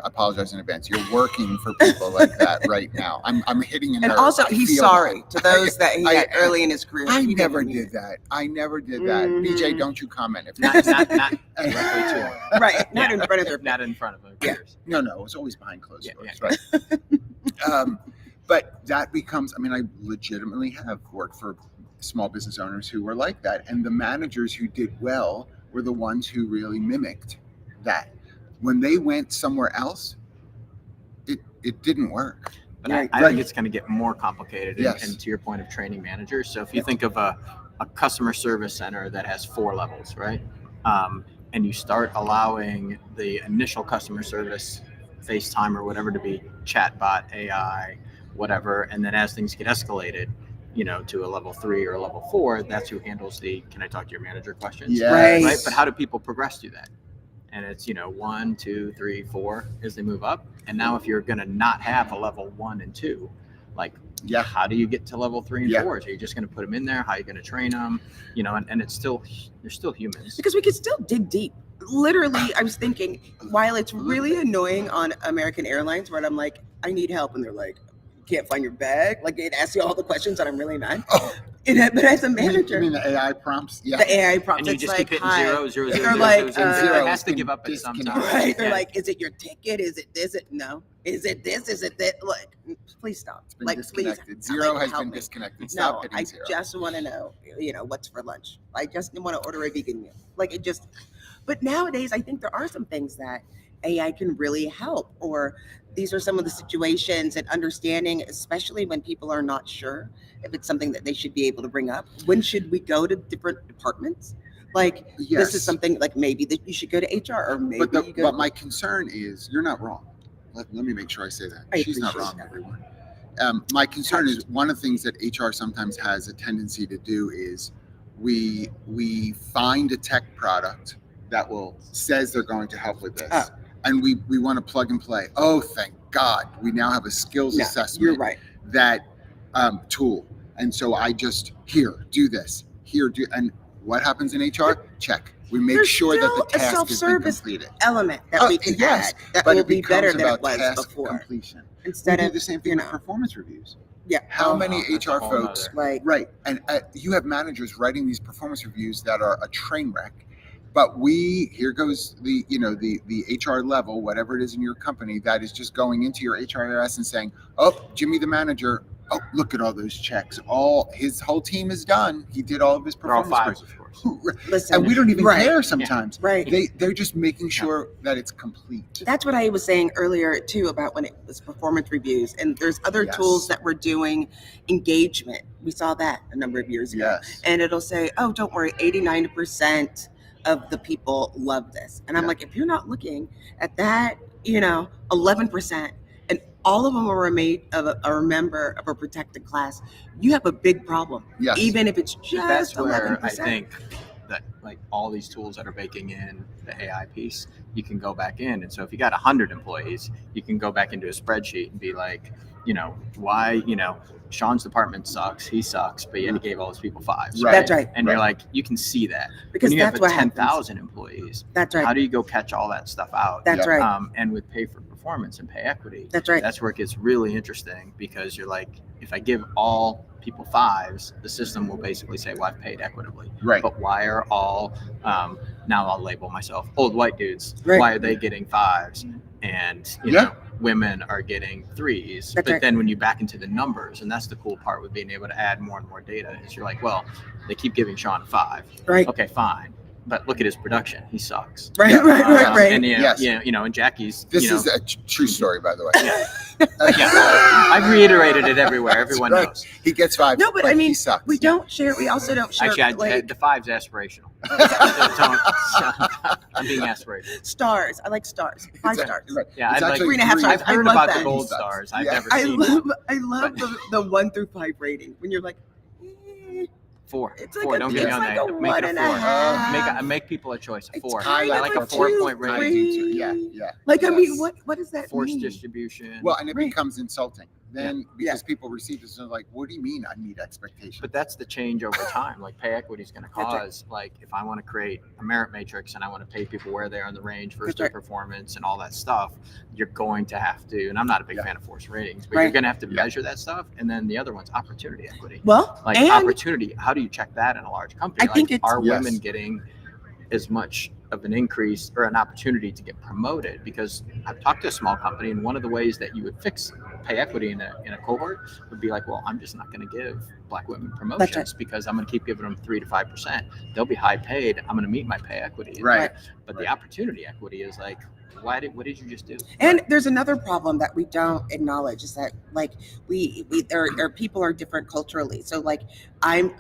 apologize in advance. You're working for people like that right now. I'm hitting a nerve. And also, I he's feel sorry that. to those that he had I- early in his career. I He never didn't mean did that. I never did that. Mhm. BJ, don't you comment. If Not directly to it. Right, not in front of their not in front of them. Yeah. No, it was always behind closed Yeah, doors, right? But that becomes, I legitimately have worked for small business owners who were like that. And the managers who did well were the ones who really mimicked that. When they went somewhere else, it didn't work. But Right. I think it's going to get more complicated. Yes. And to your point of training managers. So if you think of a customer service center that has 4 levels, right? And you start allowing the initial customer service, FaceTime or whatever, to be chatbot, AI, whatever. And then as things get escalated, to a level 3 or a level 4, that's who handles the, can I talk to your manager questions? Yes. Right. But how do people progress through that? And it's, 1, 2, 3, 4 as they move up. And now if you're going to not have a level 1 and 2, like, Yeah. how do you get to level 3 and Yeah. 4? Are you just going to put them in there? How are you going to train them? And it's still, they're still humans. because we could still dig deep. Literally, I was thinking, while it's really annoying on American Airlines, where I'm like, I need help, and they're like, can't find your bag. Like, it asks you all the questions, and I'm really mad. Oh, But as a manager, you mean the AI prompts? Yeah. the AI prompts, And you it's just like, keep hitting hi. 0, 0, 0, They're 0, like, 0, 0, 0. It has to can give up at some disconnect. time. Right? They're Yeah. like, is it your ticket? Is it this? No. Is it this? Is it that? Like, please stop. It's been Like, disconnected. please. Zero like, has help been me. disconnected. Stop No, hitting I zero. just want to know, what's for lunch. I just want to order a vegan meal. Like, it just, but nowadays, I think there are some things that AI can really help, or these are some of the situations and understanding, especially when people are not sure if it's something that they should be able to bring up. When should we go to different departments? Like, Yes. this is something like maybe that you should go to HR, or maybe But, you go. but my concern is, you're not wrong. Let me make sure I say that. I She's not appreciate wrong, that. everyone. My concern is one of the things that HR sometimes has a tendency to do is we find a tech product that says they're going to help with this. Oh. And we want to plug and play. Oh, thank God. We now have a skills No, assessment you're right. that tool. And so I just, here, do this. And what happens in HR? Check. We make There's sure that the still a task has been self-service completed. Element that we can yes, add that but will it be better becomes than it about was task before. completion. Instead We of do the same thing with performance reviews. yeah, How many that's a HR whole folks, nother- like right? And you have managers writing these performance reviews that are a train wreck. But here goes the HR level, whatever it is in your company, that is just going into your HRIS and saying, oh, Jimmy the manager, Oh, look at all those checks. All his whole team is done. He did all of his They're all performance. fives, of course. Listen, And we don't even right, care sometimes. right. They're just making sure that it's complete. That's what I was saying earlier too about when it was performance reviews. And there's other Yes. tools that we're doing engagement. We saw that a number of years ago. Yes. And it'll say, oh, don't worry, 89% of the people love this. And I'm Yeah. like, if you're not looking at that, 11%, and all of them are a member of a protected class, you have a big problem. Yes. Even if it's just That's where 11%. I think that like all these tools that are baking in the AI piece, you can go back in. And so if you got 100 employees, you can go back into a spreadsheet and be like, why, Sean's department sucks, he sucks, but yet he gave all his people fives. Right. That's right. And you're like, you can see that. Because when you that's have what 10,000 employees, That's right. how do you go catch all that stuff out? That's Yeah. right. And with pay for performance and pay equity, That's right. that's where it gets really interesting, because you're like, if I give all people fives, the system will basically say, well, I've paid equitably. Right. But why are all, now I'll label myself, old white dudes, Right. why are they getting fives? And, women are getting threes. That's But right. then when you back into the numbers, and that's the cool part with being able to add more and more data, is you're like, well, they keep giving Sean a 5. Right. Okay, fine. But look at his production. He sucks. Right, Yeah. right. And Yes. and Jackie's. This is a true story, by the way. I've reiterated it everywhere. Everyone right. knows. He gets 5. No, but I mean, he sucks. we don't share. We also don't share Actually, the 5's aspirational. I'm being aspirational. stars. I like stars. 5 stars. Right. Yeah, It's I'd like actually 3.5 stars. I've I heard love about that. the gold Sucks. stars. I've Yeah. never I seen love the 1 through 5 rating when you're like, 4. It's like 4. a- Don't get me it's on like that. a Make 1 it a and 4. a half. Make people a choice. A It's 4. kind I of like a a 4-point 2, I rating. do too. 3. Yeah. Like, I mean, Yes. what does that Force mean? distribution. Well, and it Right. becomes insulting then because Yeah. people receive this and they're like, what do you mean I meet expectations? But that's the change over time. Like pay equity is going to That's right. cause, like if I want to create a merit matrix and I want to pay people where they are in the range versus That's their right. performance and all that stuff, you're going to have to, and I'm not a big Yeah. fan of force ratings, but Right. you're going to have to Yeah. measure that stuff. And then the other one's opportunity equity. Well, Like and opportunity, how do you check that in a large company? I think Like, it's- are Yes. women getting as much of an increase or an opportunity to get promoted? Because I've talked to a small company, and one of the ways that you would fix pay equity in a cohort would be like, well, I'm just not going to give Black women promotions because I'm going to keep giving them 3 to 5%. They'll be high paid. I'm going to meet my pay equity. Right. But the opportunity equity is like, what did you just do? And there's another problem that we don't acknowledge is that like we there people are different culturally. So like I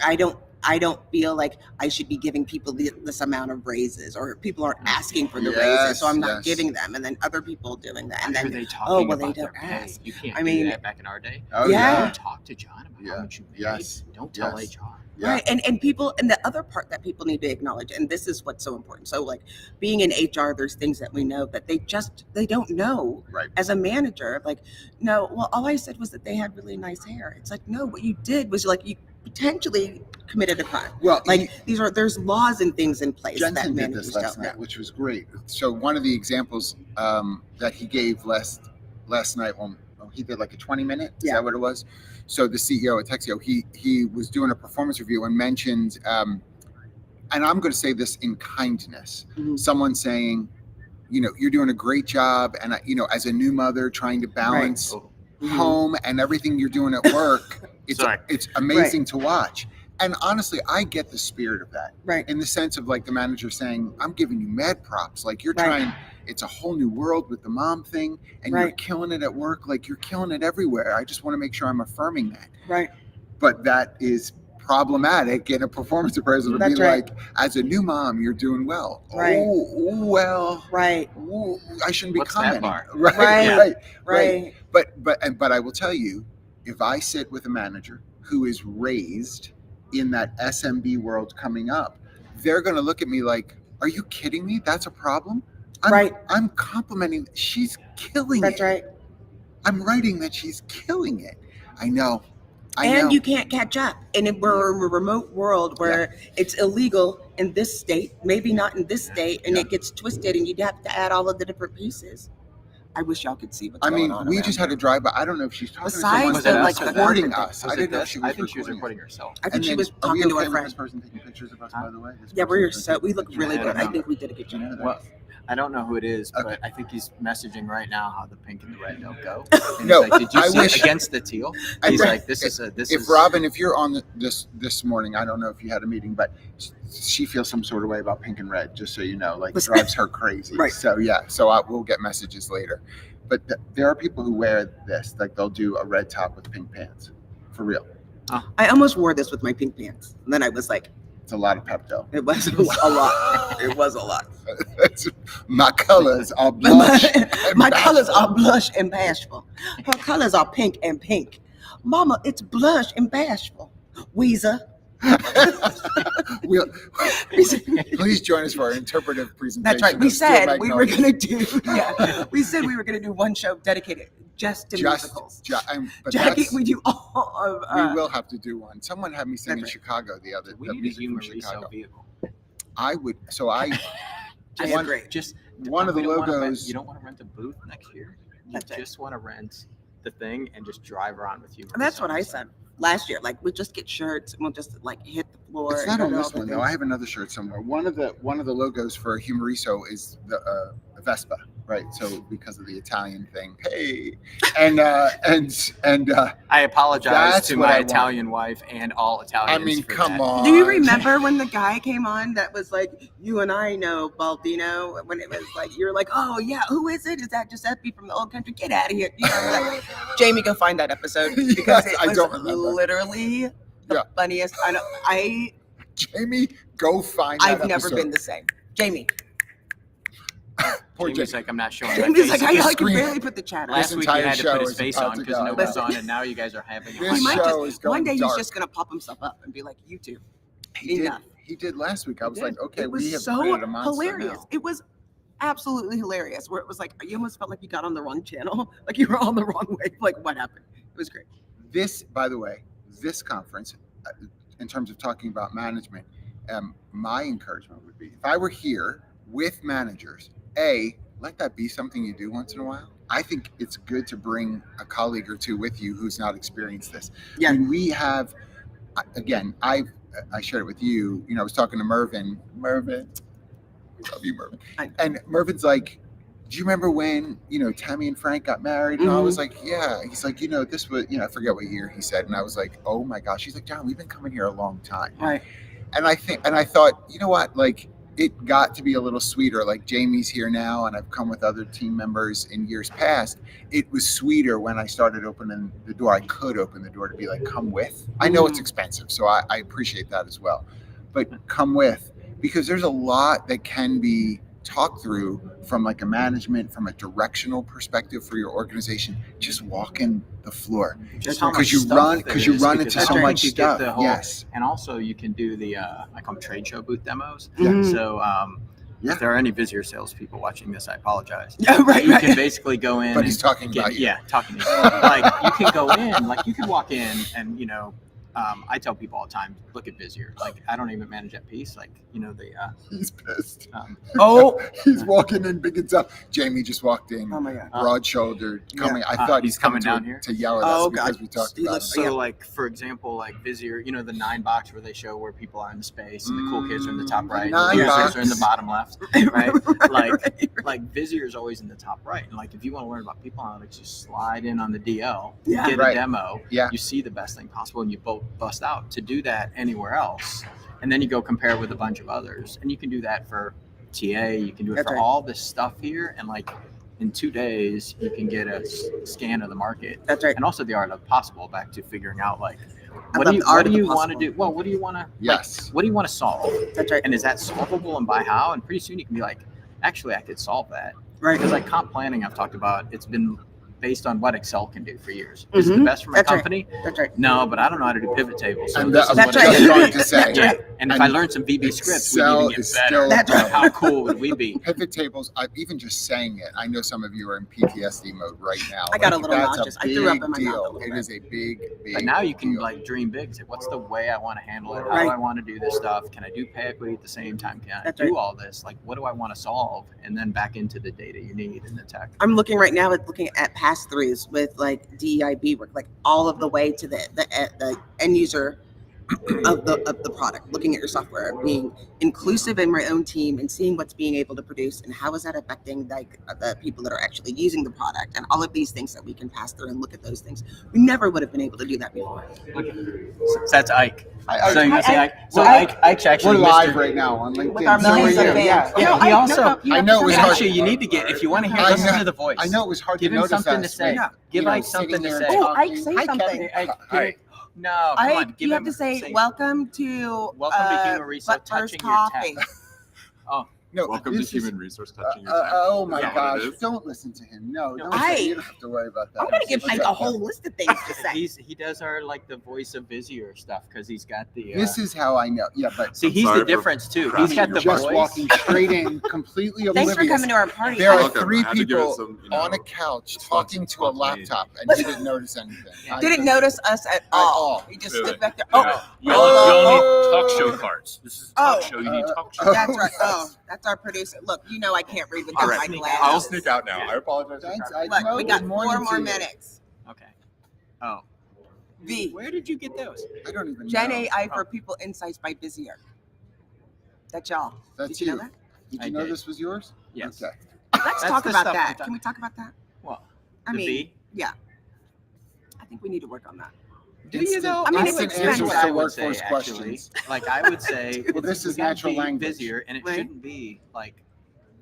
don't feel like I should be giving people this amount of raises, or people aren't asking for the raises, so I'm not Yes. giving them, and then other people doing that, and Why are then they talking oh, well, they about don't their pay? ask. You can't I do mean, that back in our day. Oh, Yeah. Don't talk to John about Yeah. how much you made. Yes. Don't tell Yes. HR. Yeah. Right. And people, and the other part that people need to acknowledge, and this is what's so important. So like being in HR, there's things that we know that they don't know Right. as a manager. Like, no, well, all I said was that they had really nice hair. It's like, no, what you did was like you potentially committed a crime. Well, Like there's laws and things in place that Jensen did managers this last don't night, know. which was great. So one of the examples that he gave last night, he did like a 20-minute. Is Yeah. that what it was? So the CEO at Texio, he was doing a performance review and mentioned, and I'm going to say this in kindness. Mhm. Someone saying, you're doing a great job, and as a new mother trying to balance Oh, home and everything you're doing at work, Sorry. it's amazing to watch. And honestly, I get the spirit of that. Right. In the sense of like the manager saying, I'm giving you mad props. Like you're Right. trying, it's a whole new world with the mom thing, and you're Right. killing it at work. Like you're killing it everywhere. I just want to make sure I'm affirming that. Right. But that is problematic in a performance appraisal to That's be right. like, as a new mom, you're doing well. Right. Oh, well, Right. ooh, I shouldn't be What's that commenting. bar? Right, Right. right. Right. But I will tell you, if I sit with a manager who is raised in that SMB world coming up, they're going to look at me like, are you kidding me? That's a problem? I'm complimenting. She's killing That's it. right. I'm writing that she's killing it. I know. And you can't catch up. And if we're in a remote world where it's illegal in this state, maybe not in this state, and it gets twisted, and you'd have to add all of the different pieces. I wish y'all could see what's going on. We around just had here. to drive by. I don't know if she's talking Besides to the, someone like, that's the recording government us. Was I it didn't know if this? she I was think she was recording recording herself. I think And she then, was are we talking to okay a with friend. this person taking pictures of us, Huh? by the way? This Yeah, person we're taking so we pictures look of us? really Yeah, I good. I don't think we did a good Do you job. know that? Well, I don't know who it is, Okay. but I think he's messaging right now how the pink and the red don't go. And No, he's like, did you I see wish- it against the teal? I He's wish- like, this is. If Robin, if you're on this morning, I don't know if you had a meeting, but she feels some sort of way about pink and red, just so you know, like it drives her crazy. Right. So yeah, we'll get messages later. But there are people who wear this, like they'll do a red top with pink pants, for real. I almost wore this with my pink pants. And then I was like, It's a lot of Pepto. it was a lot. It was a lot. My colors are blush. My colors are blush and bashful. Her colors are pink and pink. Mama, it's blush and bashful. Weezer. Please join us for our interpretive presentation. That's right. We of Steel said we were Magnolia. going to do. Yeah, we said we were going to do one show dedicated just to musicals. But Jackie, we do all of. we will have to do one. Someone had me sing in That's right. Chicago the other. we the need a music human from resale Chicago. vehicle. I would. So I. I one- agree. Just One of the we don't wanna logos- you don't want to rent a booth next year. You That's right. just want to rent the thing and just drive around with you. And that's what I said last year. Like, we'll just get shirts and we'll just like hit the floor. It's and not go on to all this the one though. things. I have another shirt somewhere. One of the logos for Humoriso is the Vespa, right? So because of the Italian thing, hey, and I apologize That's to what my I want. Italian wife and all Italians. I mean, for come that. on. Do you remember when the guy came on that was like, you and I know Baldino? When it was like, you were like, oh yeah, who is it? Is that Giuseppe from the old country? Get out of here. You remember that? Jamie, go find that episode because Yes, it I was don't remember. literally the Yeah. funniest. Jamie, go find that I've never episode. been the same. Jamie. Poor Jamie's Jamie. like, I'm not showing my Jamie's face. like, I can screen. barely put the chat on. Last This week he entire had to show put his is face about on to because go. no one's on, and now you guys are having. This He might show just, is going one day dark. he's just gonna pop himself up and be like, you two. He enough. did. He did last week. I was did. like, okay, It was we have so created a monster hilarious. now. It was absolutely hilarious. Where it was like you almost felt like you got on the wrong channel, like you were on the wrong way. Like what happened? It was great. This, by the way, this conference, in terms of talking about management, my encouragement would be if I were here with managers, let that be something you do once in a while. I think it's good to bring a colleague or two with you who's not experienced this. Yeah. And we have, again, I shared it with you. You know, I was talking to Mervin. Mervin, we love you, Mervin. And Mervin's like, do you remember when, Tammy and Frank got married? And I was like, yeah. He's like, this was, I forget what year he said. And I was like, oh my gosh. He's like, John, we've been coming here a long time. Right. And I thought, you know what? Like, it got to be a little sweeter. Like Jamie's here now, and I've come with other team members in years past. It was sweeter when I started opening the door. I could open the door to be like, come with. I know it's expensive, so I appreciate that as well. But come with, because there's a lot that can be talked through from like a management, from a directional perspective for your organization. Just walking the floor. Just how much Because you stuff run there into is, so because I much think you get stuff. the whole- Yes. And also you can do the I call them trade show booth demos. Mhm. So Yeah. if there are any Visier salespeople watching this, I apologize. Yeah, right, You right. can basically go in. But he's and talking get- about you. Yeah, talking to you. Like you can go in, like you can walk in and I tell people all the time, look at Visier. Like I don't even manage that piece. Like He's pissed. Oh, He's walking in big and tough. Jamie just walked in, oh my god. broad-shouldered, coming. I thought he's he's coming coming down here? to yell at Oh, us because God. we talked He about looks it. So like for example, like Visier, the 9 box where they show where people are in the space and the cool kids are in the top The right, 9 the losers box. are in the bottom left. Right? Like Visier is always in the top right. And like if you want to learn about people analytics, you slide in on the DL, Yeah. get Right. a demo, Yeah. you see the best thing possible and you both bust out. To do that anywhere else, and then you go compare with a bunch of others. And you can do that for TA, you can do it That's for right. all this stuff here, and like in 2 days you can get a scan of the market. That's right. And also the art of the possible, back to figuring out like I what love do you the art what of do the you want to possible. do? Well, what do you want to Yes. what do you want to solve? That's right. And is that solvable, and by how? And pretty soon you can be like, actually I could solve that. Right. Because like comp planning I've talked about, it's been based on what Excel can do for years. Is it the Mhm. best for my That's right. company? That's right. No, but I don't know how to do pivot tables. So And this that, is I what was it just is. going to say, That's Yeah. right. And if And I learned some VB scripts, we'd Excel even get is better. still- That's right. How cool would we be? pivot tables, even just saying it, I know some of you are in PTSD mode right now. I got a Like, little that's nauseous. I threw up big in my mouth a deal. little It bit. is a big, big But now you can deal. like dream big. Say, what's the way I want to handle it? How Right. do I want to do this stuff? Can I do pay equity at the same time? Can I That's do right. all this? Like, what do I want to solve? And then back into the data you need in the tech. I'm looking right now at looking at pass-throughs with like DEIB work, like all of the way to the end user of the product, looking at your software, being inclusive in my own team and seeing what's being able to produce and how is that affecting like the people that are actually using the product and all of these things that we can pass through and look at those things. We never would have been able to do that before. So that's Ike. I- So you can say Ike. So Ike- Ike's actually We're live Mr. right now on LinkedIn. With our So we're millions of here. fans. Yeah. Yeah, No, he also- you I have know to it was tell hard. me. Actually, you need to get, if you want to hear, I listen know- to the voice. I know it was hard Give to him notice something us, to say. right? Give You know, Ike something sitting to there say. and Oh, Ike, talking. say Hi, something. Kevin. Ike, All right. no, come on. Give You him have to say say, welcome to Welcome to Human Resource But Touching First Your Coffee. Tech. Oh, No, Welcome to this is- Human Resource Touching Your Tech. Oh my Is that what gosh! it is? Don't listen to him. No, No. don't. Ike. You don't have to worry about that. I'm gonna give Okay. Ike a whole list of things to say. he does our like the voice of Visier stuff because he's got the. This is how I know. Yeah, but See, I'm he's sorry the for difference too. He's crashing got your the just voice. walking straight in, completely Thanks oblivious. for coming to our party. There are Welcome. three I had to give it people some, on a couch it's talking to a spontaneous. laptop, and you didn't notice anything. Yeah. Didn't notice us at all. all. He just Really? stood back there. Yeah. Oh, You all need Oh. talk show cards. This is a talk Oh. show. You need talk show. Oh. that's right. Oh, that's our producer. Look, you know I can't read without All my right. glasses. I'll sneak out now. I apologize. Thanks, I, Ike. Look, No, we got good 4 morning more to you. minutes. Okay. Oh, V. where did you get those? I don't even Gen know. AI for People Insights by Visier. That's y'all. That's Did you know you. that? Did I you know did. this was yours? Yes. Okay. Let's That's talk the about stuff that. we talk- Can we talk about that? Well, I the mean, V. yeah. I think we need to work on that. Do you though? I mean, Instant it's answers expensive. what I to would say, workforce actually. questions. Like I would say, Well, this we is gotta natural be language. Visier, and it Right. shouldn't be like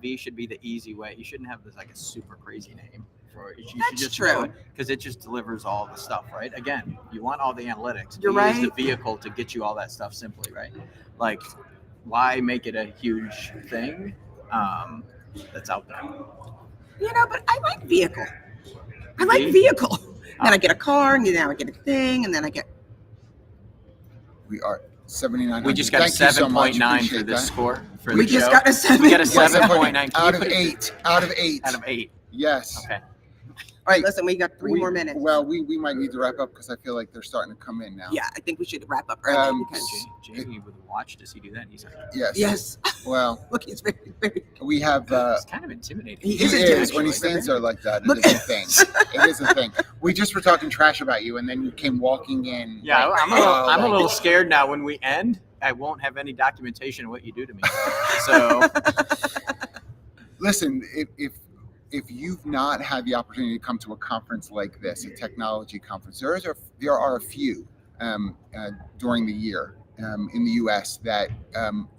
V should be the easy way. You shouldn't have this like a super crazy name for it. You should That's just true. because it just delivers all the stuff, right? Again, you want all the analytics. You're V is the right. vehicle to get you all that stuff simply, right? Like, why make it a huge thing that's out there? You know, but I like vehicle. I like V? vehicle. Then I get a car, and then I get a thing, and then I get. We are 79. We just got a Thank you so much. 7.9 for Appreciate this that. score for We the just show. got a 7. We got a Out 7.9. Can Out you of put it- 8. Out of 8. Out of 8. Yes. Okay. right, listen, we got 3 We- more minutes. Well, we might need to wrap up because I feel like they're starting to come in now. Yeah, I think we should wrap up early Um, because. Jamie with a watch, does he do that? He's like, Yes. Yes. Well, Look, he's very, very. we have. it's kind of intimidating. He He is is intimidating. when he stands there like that. It Look- is a thing. It is a thing. We just were talking trash about you, and then you came walking in. Yeah, like, I'm a like- little scared now. When we end, I won't have any documentation of what you do to me. So Listen, if you've not had the opportunity to come to a conference like this, a technology conference, there are a few during the year in the U.S. that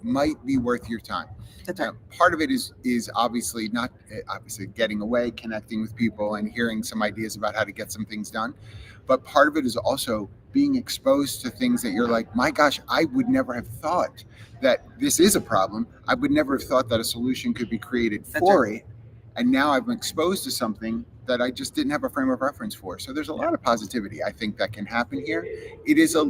might be worth your time. That's right. Part of it is obviously not obviously getting away, connecting with people, and hearing some ideas about how to get some things done. But part of it is also being exposed to things that you're like, my gosh, I would never have thought that this is a problem. I would never have thought that a solution could be created That's for right. it. And now I'm exposed to something that I just didn't have a frame of reference for. So there's a lot of positivity I think that can happen here. It is a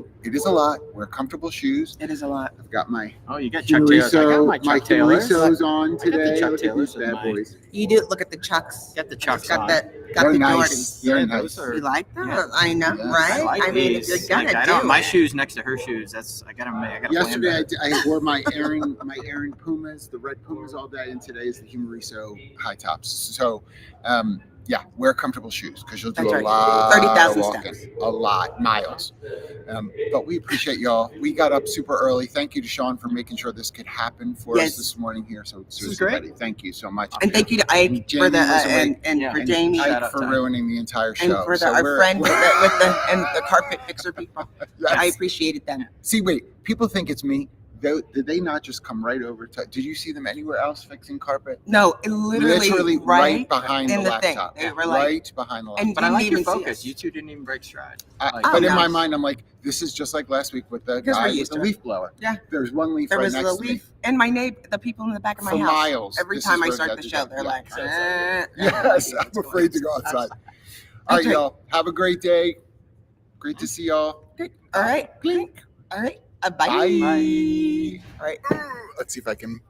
lot. Wear comfortable shoes. It is a lot. I've got my oh, you got Chuck Taylors. I got my Chuck Taylors. Mauriceos on I got the today. Chuck Look at Taylors these with bad my- boys. You do look at the Chucks. Got the It's Chucks got on. got They're the nice. Jordans. Very Yeah, nice. those are- You like that? Yeah. I know, Yes. right? I like mean, these. if you're gonna Like, I don't. do My it. shoes next to her shoes. That's I gotta plan Yesterday better. I wore my Aaron Pumas, the red Pumas all day, and today is the Humoriso high tops. So yeah, wear comfortable shoes because you'll do That's a right. lot 30,000 of walking, a lot, miles. But we appreciate y'all. We got up super early. Thank you to Sean for making sure this could happen for Yes. us this morning here. So is seriously, great. buddy, thank you so much. And thank you to Ike And for the Jamie was awake. and Yeah. for And Jamie Shout Ike out for to- ruining the entire and show. for So our we're- friend with the carpet fixer people. Yes. I appreciated them. See, wait, people think it's me. Did they not just come right over to? Did you see them anywhere else fixing carpet? No, it literally right behind in the the thing. laptop. They were like- right behind the laptop. and But I didn't like your even see focus. us. You two didn't even break stride. But Oh, in no. my mind, I'm like, this is just like last week with the Because we're guy with used the to it. leaf blower. Yeah. There's one leaf There right was next a to me. leaf, and my neighbor, the people in the back of my For house. miles. Every This time is I where start we the got show, to they're go. like, Yes, I'm afraid to go outside. All right, Okay. y'all. Have a great day. Great to see y'all. All right, Clink. all right, Bye. bye. All right. Let's see if I can